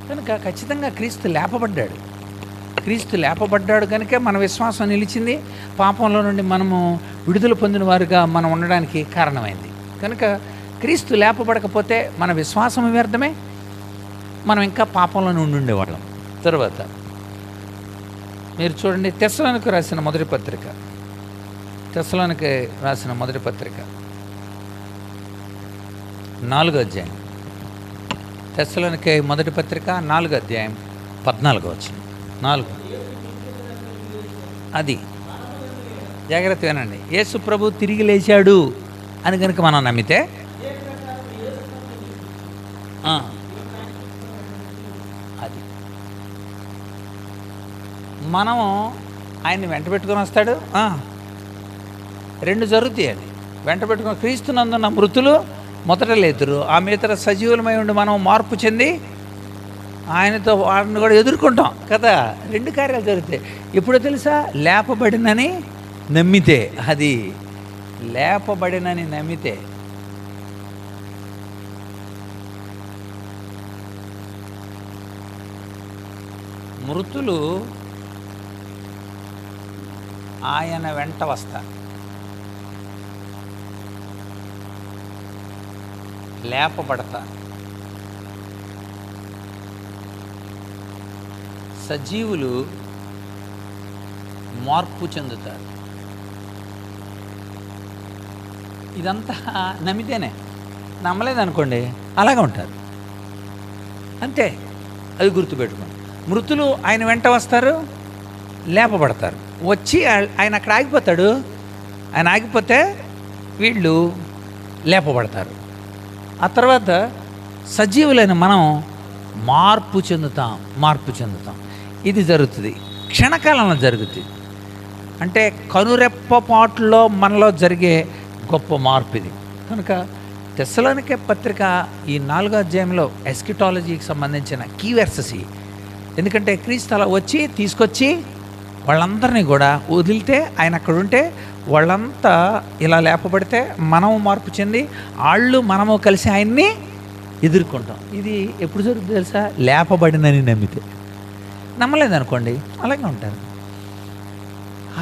కనుక ఖచ్చితంగా క్రీస్తు లేపబడ్డాడు. క్రీస్తు లేపబడ్డాడు కనుక మన విశ్వాసం నిలిచింది. పాపంలో నుండి మనము విడుదల పొందిన వారుగా మనం ఉండడానికి కారణమైంది. కనుక క్రీస్తు లేపబడకపోతే మన విశ్వాసం వ్యర్థమే, మనం ఇంకా పాపంలో నుండి ఉండేవాళ్ళం. తర్వాత మీరు చూడండి, తెస్సలోనికి రాసిన మొదటి పత్రిక, తెస్సలోనికి రాసిన మొదటి పత్రిక 4వ అధ్యాయం, తెస్సలోనికి మొదటి పత్రిక 4వ అధ్యాయం 14వ వచనం. 4 అది జాగ్రత్త వినండి. యేసు ప్రభు తిరిగి లేచాడు అని కనుక మనం నమ్మితే, అది మనము ఆయన్ని వెంట పెట్టుకొని వస్తాడు. 2 జరుగుతాయండి. వెంట పెట్టుకుని క్రీస్తునందున్న మృతులు మొదట లేతురు, ఆమె ఇతర సజీవులమై ఉండి మనం మార్పు చెంది ఆయనతో వారిని కూడా ఎదుర్కొంటాం కదా. 2 కార్యాలు జరుగుతాయి. ఎప్పుడో తెలుసా? లేపబడినని నమ్మితే. అది లేపబడినని నమ్మితే. మృతులు ఆయన వెంట వస్తారు, లేపబడతారు. సజీవులు మార్పు చెందుతారు. ఇదంతా నమ్మితేనే. నమ్మలేదనుకోండి అలాగే ఉంటారు, అంతే. అది గుర్తుపెట్టుకోండి. మృతులు ఆయన వెంట వస్తారు, లేపబడతారు. వచ్చి ఆయన అక్కడ ఆగిపోతాడు. ఆయన ఆగిపోతే వీళ్ళు లేపబడతారు. ఆ తర్వాత సజీవులైన మనం మార్పు చెందుతాం. ఇది జరుగుతుంది, క్షణకాలంలో జరుగుతుంది. అంటే కనురెప్పపాటులో మనలో జరిగే గొప్ప మార్పు ఇది. కనుక తెస్సలోనికే పత్రిక ఈ 4వ అధ్యాయంలో ఎస్కిటాలజీకి సంబంధించిన కీ వెర్సెస్. ఎందుకంటే క్రీస్తు అలా వచ్చి తీసుకొచ్చి వాళ్ళందరినీ కూడా వదిలితే, ఆయన అక్కడ ఉంటే వాళ్ళంతా ఇలా లేపబడితే మనము మార్పు చెంది మనము కలిసి ఆయన్ని ఎదుర్కొంటాం. ఇది ఎప్పుడు జరుగుతుంది తెలుసా? లేపబడినని నమ్మితే. నమ్మలేదనుకోండి అలాగే ఉంటారు.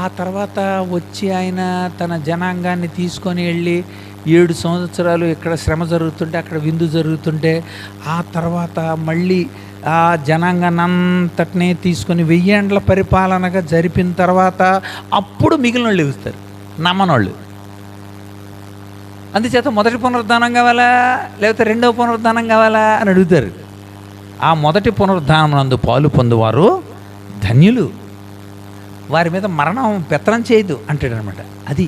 ఆ తర్వాత వచ్చి ఆయన తన జనాంగాన్ని తీసుకొని వెళ్ళి 7 సంవత్సరాలు ఇక్కడ శ్రమ జరుగుతుంటే, అక్కడ విందు జరుగుతుంటే, ఆ తర్వాత మళ్ళీ ఆ జనాంగాన్ని అంతటినీ తీసుకొని 1000 ఏండ్ల పరిపాలనగా జరిపిన తర్వాత అప్పుడు మిగిలిన వాళ్ళు ఇస్తారు, నమ్మనోళ్ళు. అందుచేత మొదటి పునరుద్ధానం కావాలా లేకపోతే రెండవ పునరుద్ధానం కావాలా అని అడుగుతారు. ఆ మొదటి పునరుద్ధానమునందు పాలు పొందువారు ధన్యులు, వారి మీద మరణం పెత్తనం చేయదు అంటాడు అనమాట. అది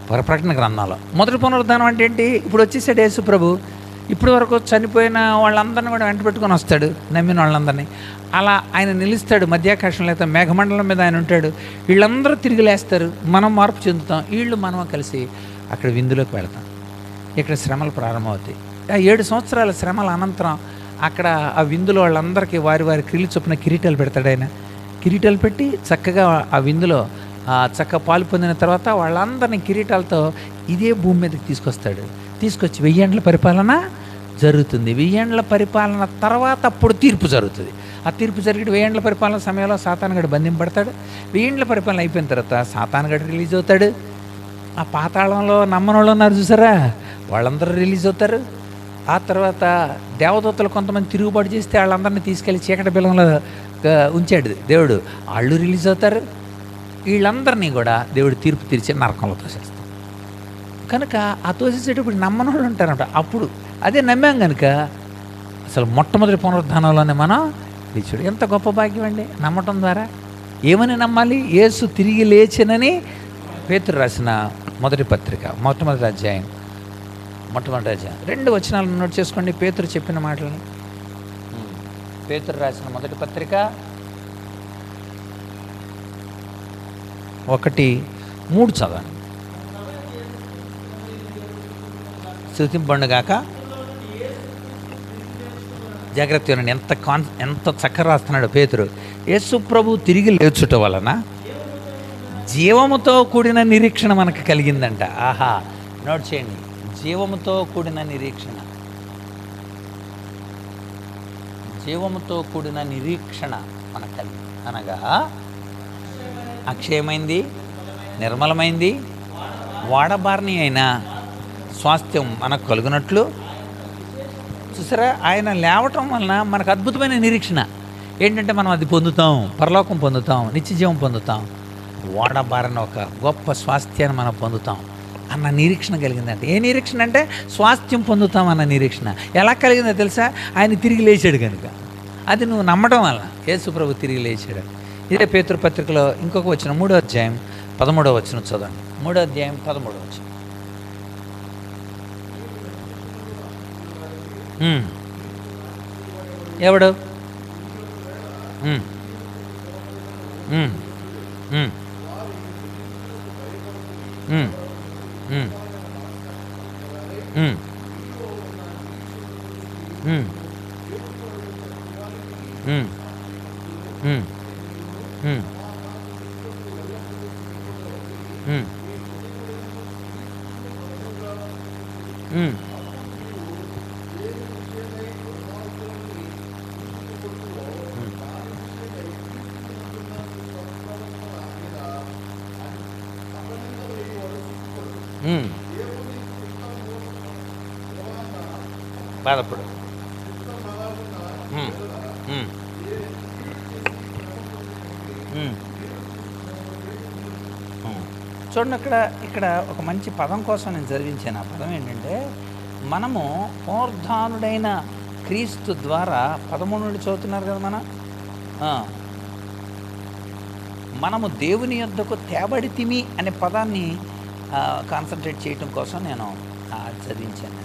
ప్రకటన గ్రంథంలో. మొదటి పునరుద్ధానం అంటే ఏంటి? ఇప్పుడు వచ్చేసాడు యేసు ప్రభు, ఇప్పటి వరకు చనిపోయిన వాళ్ళందరినీ కూడా వెంట పెట్టుకొని వస్తాడు, నమ్మిన వాళ్ళందరినీ. అలా ఆయన నిలుస్తాడు మధ్యాకాశంలో, అయితే మేఘమండలం మీద ఆయన ఉంటాడు. వీళ్ళందరూ తిరిగి లేస్తారు, మనం మార్పు చెందుతాం, వీళ్ళు మనం కలిసి అక్కడ విందులోకి వెళతాం. ఇక్కడ శ్రమలు ప్రారంభమవుతాయి. ఆ 7 సంవత్సరాల శ్రమల అనంతరం అక్కడ ఆ విందులో వాళ్ళందరికీ వారి వారి క్రియలు చొప్పున కిరీటాలు పెడతాడు ఆయన. కిరీటాలు పెట్టి చక్కగా ఆ విందులో చక్కగా పాలు పొందిన తర్వాత వాళ్ళందరినీ కిరీటాలతో ఇదే భూమి మీదకి తీసుకొస్తాడు. తీసుకొచ్చి 1000 ఏండ్ల పరిపాలన జరుగుతుంది. 1000 ఏండ్ల పరిపాలన తర్వాత అప్పుడు తీర్పు జరుగుతుంది. ఆ తీర్పు జరిగి 1000 ఏండ్ల పరిపాలన సమయంలో సాతానుగాడు బంధింపబడతాడు. 1000 ఏండ్ల పరిపాలన అయిపోయిన తర్వాత సాతానుగాడు రిలీజ్ అవుతాడు. ఆ పాతాళంలో నమ్మనోళ్ళు ఉన్నారు చూసారా, వాళ్ళందరూ రిలీజ్ అవుతారు. ఆ తర్వాత దేవదూతలు కొంతమంది తిరుగుబాటు చేస్తే వాళ్ళందరినీ తీసుకెళ్ళి చీకటి బిలంలో ఉంచాడు దేవుడు, వాళ్ళు రిలీజ్ అవుతారు. వీళ్ళందరినీ కూడా దేవుడు తీర్పు తీర్చి నరకంలో తోసేస్తాడు. కనుక ఆ తోసేసేటప్పుడు నమ్మని వాళ్ళు ఉంటారంట. అప్పుడు అదే నమ్మాం కనుక అసలు మొట్టమొదటి పునరుద్ధానంలోనే మనం లేచాడు. ఎంత గొప్ప భాగ్యం అండి నమ్మటం ద్వారా. ఏమని నమ్మాలి? యేసు తిరిగి లేచినని పేతురు రాసిన మొదటి పత్రిక మొట్టమొదటి అధ్యాయం 2 వచనాలను నోట్ చేసుకోండి. పేతురు చెప్పిన మాటలని. పేతురు రాసిన మొదటి పత్రిక 1:3 చదవండి. స్తుతింపండుగాక. జాగ్రత్త వినండి, ఎంత చక్కగా రాస్తున్నాడు పేతురు. యేసు ప్రభు తిరిగి లేచుట వలన జీవముతో కూడిన నిరీక్షణ మనకు కలిగిందంట. ఆహా, నోట్ చేయండి, జీవముతో కూడిన నిరీక్షణ. జీవముతో కూడిన నిరీక్షణ మనకు కలిగింది అనగా అక్షయమైంది, నిర్మలమైంది, వాడబారిని అయిన స్వాస్థ్యం మనకు కలుగునట్లు. చూసారా, ఆయన లేవటం వలన మనకు అద్భుతమైన నిరీక్షణ ఏంటంటే మనం అది పొందుతాం, పరలోకం పొందుతాం, నిత్యజీవం పొందుతాం, వాడబారిన ఒక గొప్ప స్వాస్థ్యాన్ని మనం పొందుతాం అన్న నిరీక్షణ కలిగిందంటే. ఏ నిరీక్షణ అంటే స్వాస్థ్యం పొందుతాం అన్న నిరీక్షణ. ఎలా కలిగిందో తెలుసా? ఆయన తిరిగి లేచాడు కనుక. అది నువ్వు నమ్మడం వల్ల యేసు ప్రభు తిరిగి లేచాడు. ఇదే పేతురు పత్రికలో ఇంకొక వచనం 3వ అధ్యాయం 13వ వచనం చదవండి. 3వ అధ్యాయం 13వ వచనం. ఎవడు? బాధపడు. చూడండి, ఇక్కడ ఒక మంచి పదం కోసం నేను చదివించాను. ఆ పదం ఏంటంటే, మనము పునరుద్ధానుడైన క్రీస్తు ద్వారా 13 నుండి చదువుతున్నారు కదా మనము దేవుని యొద్దకు తేబడితిమి అనే పదాన్ని కాన్సన్ట్రేట్ చేయటం కోసం నేను చదివించాను.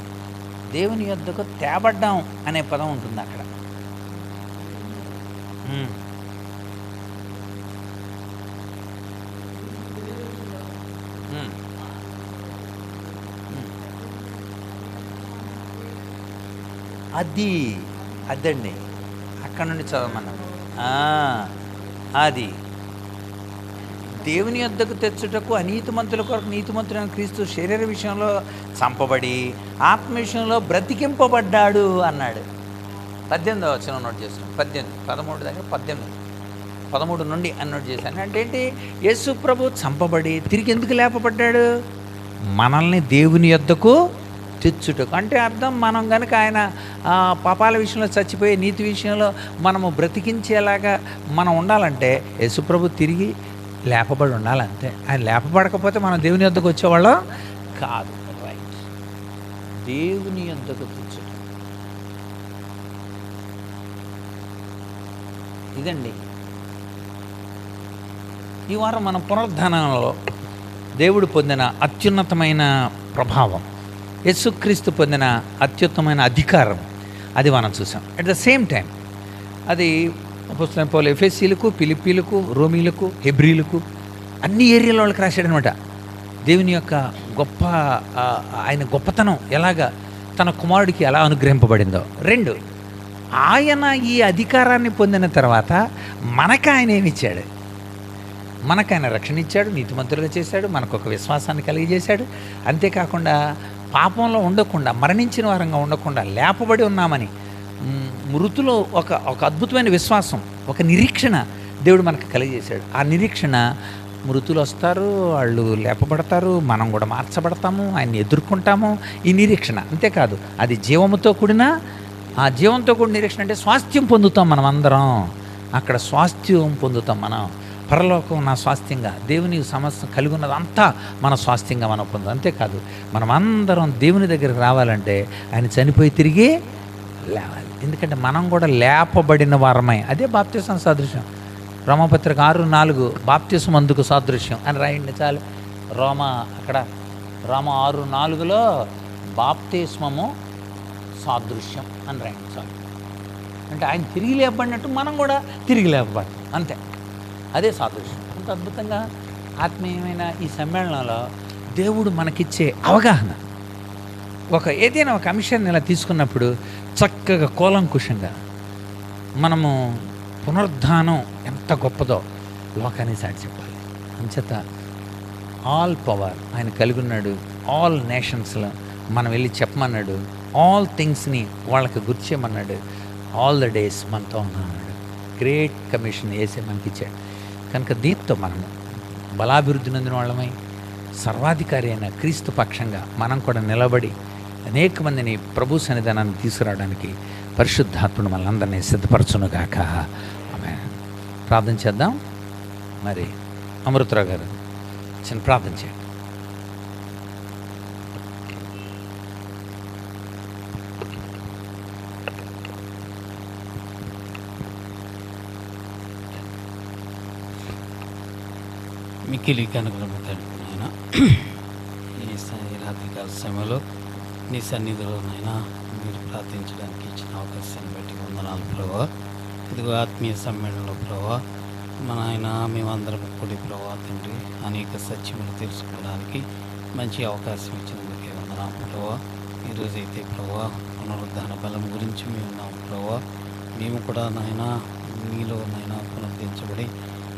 దేవుని యొద్దకు తేబడ్డాం అనే పదం ఉంటుంది అక్కడ. అదండి అక్కడ నుండి చదవమన్నాం. అది దేవుని యొద్దకు తెచ్చుటకు అనీతిమంతుల కొరకు నీతిమంతుడైన క్రీస్తు శరీర విషయంలో చంపబడి ఆత్మ విషయంలో బ్రతికింపబడ్డాడు అన్నాడు. 18వ వచనం నోట్ చేస్తాను. 13 దగ్గర 13 నుండి అని నోట్ చేశాను. అంటే ఏంటి? యేసు ప్రభు చంపబడి తిరిగి ఎందుకు లేపబడ్డాడు? మనల్ని దేవుని యొద్దకు తెచ్చుటకు. అంటే అర్థం, మనం కనుక ఆయన పాపాల విషయంలో చచ్చిపోయి నీతి విషయంలో మనము బ్రతికించేలాగా మనం ఉండాలంటే యేసు ప్రభు తిరిగి లేపబడి ఉండాలంతే. ఆయన లేపబడకపోతే మనం దేవుని యొద్దకు వచ్చేవాళ్ళం కాదు. రైట్, దేవుని యొద్దకు తెచ్చుట. ఇదండి. ఈ వారం మనం పునరుద్ధానంలో దేవుడు పొందిన అత్యున్నతమైన ప్రభావం, యేసుక్రీస్తు పొందిన అత్యుత్తమైన అధికారం, అది మనం చూసాం. అట్ ద సేమ్ టైం అది అపోస్తలుడైన పౌలు ఎఫెసీలకు, ఫిలిప్పీలకు, రోమీలకు, హెబ్రీలకు అన్ని ఏరియాల వాళ్ళకి రాశాడనమాట. దేవుని యొక్క గొప్ప ఆయన గొప్పతనం ఎలాగా తన కుమారుడికి ఎలా అనుగ్రహింపబడిందో. 2, ఆయన ఈ అధికారాన్ని పొందిన తర్వాత మనకు ఆయన ఏమిచ్చాడు? మనకు ఆయన రక్షణ ఇచ్చాడు, నీతిమంతులుగా చేశాడు, మనకు ఒక విశ్వాసాన్ని కలిగజేశాడు. అంతేకాకుండా పాపంలో ఉండకుండా, మరణించిన వారంగా ఉండకుండా లేపబడి ఉన్నామని మృతులో ఒక అద్భుతమైన విశ్వాసం, ఒక నిరీక్షణ దేవుడు మనకు కలిగజేశాడు. ఆ నిరీక్షణ, మృతులు వస్తారు, వాళ్ళు లేపబడతారు, మనం కూడా మార్చబడతాము, ఆయన్ని ఎదుర్కొంటాము. ఈ నిరీక్షణ అంతేకాదు, అది జీవముతో కూడిన, ఆ జీవంతో కూడిన నిరీక్షణ అంటే స్వాస్థ్యం పొందుతాం మనం అందరం. అక్కడ స్వాస్థ్యం పొందుతాం మనం. పరలోకం నా స్వాస్థ్యంగా, దేవుని సమస్య కలిగి ఉన్నదంతా మన స్వాస్థ్యంగా మనం పొందాం. అంతేకాదు, మనం అందరం దేవుని దగ్గరికి రావాలంటే ఆయన చనిపోయి తిరిగి లేవాలి. ఎందుకంటే మనం కూడా లేపబడిన వారమై, అదే బాప్తిసం సాదృశ్యం. రోమపత్రిక 6:4 బాప్తిసం అందుకు సాదృశ్యం అని రాయండి చాలు. రోమ 6:4లో బాప్తిస్మము సాదృశ్యం అని రాయండి చాలు. అంటే ఆయన తిరిగి లేపబడినట్టు మనం కూడా తిరిగి లేపబడతాం, అంతే. అదే సాదృశ్యం. అంత అద్భుతంగా ఆత్మీయమైన ఈ సమ్మేళనంలో దేవుడు మనకిచ్చే అవగాహన, ఏదైనా ఒక అంశాన్ని ఇలా తీసుకున్నప్పుడు చక్కగా కూలంకుషంగా మనము పునరుద్ధానం ఎంత గొప్పదో లోకాన్ని సాటి చెప్పాలి. అంచేత ఆల్ పవర్ ఆయన కలిగి ఉన్నాడు. ఆల్ నేషన్స్లో మనం వెళ్ళి చెప్పమన్నాడు. ఆల్ థింగ్స్ని వాళ్ళకి గుర్తు చేయమన్నాడు. ఆల్ ద డేస్ మనతో ఉన్నాడు. గ్రేట్ కమిషన్ వేసే మనకి ఇచ్చాడు. కనుక దీంతో మనము బలాభివృద్ధి నొందిన వాళ్ళమై సర్వాధికారి అయిన క్రీస్తు పక్షంగా మనం కూడా నిలబడి అనేక మందిని ప్రభు సన్నిధానాన్ని తీసుకురావడానికి పరిశుద్ధాత్ముడు మనందరినీ సిద్ధపరచునుగాక. ఆమేన్. ప్రార్థన చేద్దాం. మరి అమృతరావు గారు చిన్న ప్రార్థన చేయండి. మిక్కిలి కనుగొనము తండ్రి నాయన, ఈ రాత్రికాల సమయంలో నీ సన్నిధిలో నాయన మీరు ప్రార్థించడానికి ఇచ్చిన అవకాశాన్ని బట్టి వందనాలు ప్రభావ. ఇదిగో ఆత్మీయ సమ్మేళనంలో ప్రభావ మన ఆయన మేమందరం కూడి ప్రభావ తండ్రి అనేక సత్యములు తెలుసుకోవడానికి మంచి అవకాశం ఇచ్చినందుకే వందనాలు ప్రభావ. ఈరోజైతే ప్రభావ పునరుద్ధాన బలం గురించి మేము ఉన్నాం ప్రభావ. మేము కూడా నాయన నీలో నాయన పునరుద్ధరించబడి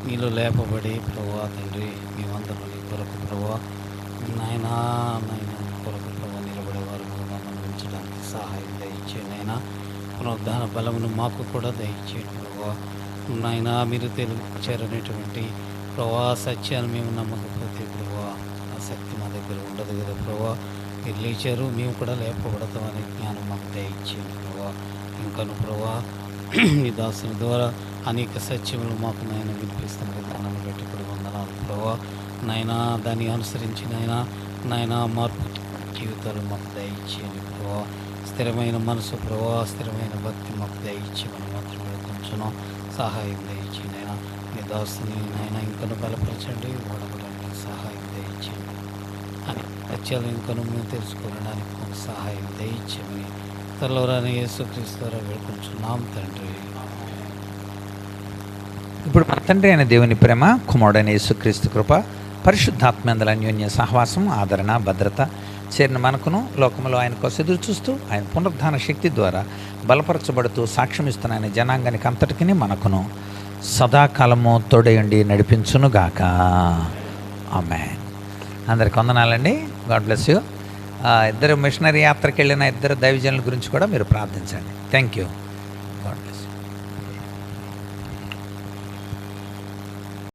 నీలో లేపబడి ప్రభావ తండ్రి మేమందరం నీ కొరకు ప్రభావ నాయన కొరకు ప్రభావ నిలబడేవారు మమ్మల్ని ఉంచడానికి సహాయం దయచేయండి. నాయన పునరుద్ధాన బలమును మాకు కూడా దయచేయండి ప్రభావ. నాయన మీరు తెలియచేరనేటువంటి ప్రభావ సత్యాన్ని మేము నమ్మకపోతే ప్రభావ ఆ శక్తి మా దగ్గర ఉండదు కదా ప్రభావ. మీరు లేచారు, మేము కూడా లేపబడతామనే జ్ఞానం మాకు దయచేయండి ప్రభావ. ఇంకను ప్రభావ మీ దాసుని ద్వారా అనేక సత్యములు మాకు నాయన వినిపిస్తున్న విధానాన్ని బట్టి కూడా వందనాలు ప్రభావ. నాయన దాన్ని అనుసరించి నాయన మార్పు జీవితాలు మాకు దయచేయండి ప్రభావ. స్థిరమైన మనసు ప్రభావ, స్థిరమైన భక్తి మాకు దయచేయమని మాత్రమే కొంచెం సహాయం దయచేయండి. నాయన మీ దాసుని నాయన ఇంకను బలపరచండి, వాడబడండి, సహాయం దయచేయండి అని సత్యాలు ఇంకను మేము తెలుసుకోవడానికి మాకు సహాయం దయచేయమని త్వరలోనే యేసుక్రీస్తు ద్వారా వేడుకుంటున్నాం తండ్రి. ఇప్పుడు మన తండ్రి అయిన దేవుని ప్రేమ, కుమారుడైన యేసుక్రీస్తు కృప, పరిశుద్ధాత్మేందల అన్యోన్య సహవాసం, ఆదరణ, భద్రత చేరిన మనకును లోకములో ఆయన కోసం ఎదురు చూస్తూ ఆయన పునరుద్ధాన శక్తి ద్వారా బలపరచబడుతూ సాక్ష్యం ఇస్తున్న ఆయన జనాంగానికి అంతటికి మనకును సదాకాలము తోడయుండి నడిపించునుగాక. ఆమేన్. అందరికి వందనాలండి. God bless you. ఇద్దరు మిషనరీ యాత్రకు వెళ్ళిన ఇద్దరు దైవజనుల గురించి కూడా మీరు ప్రార్థించండి. Thank you.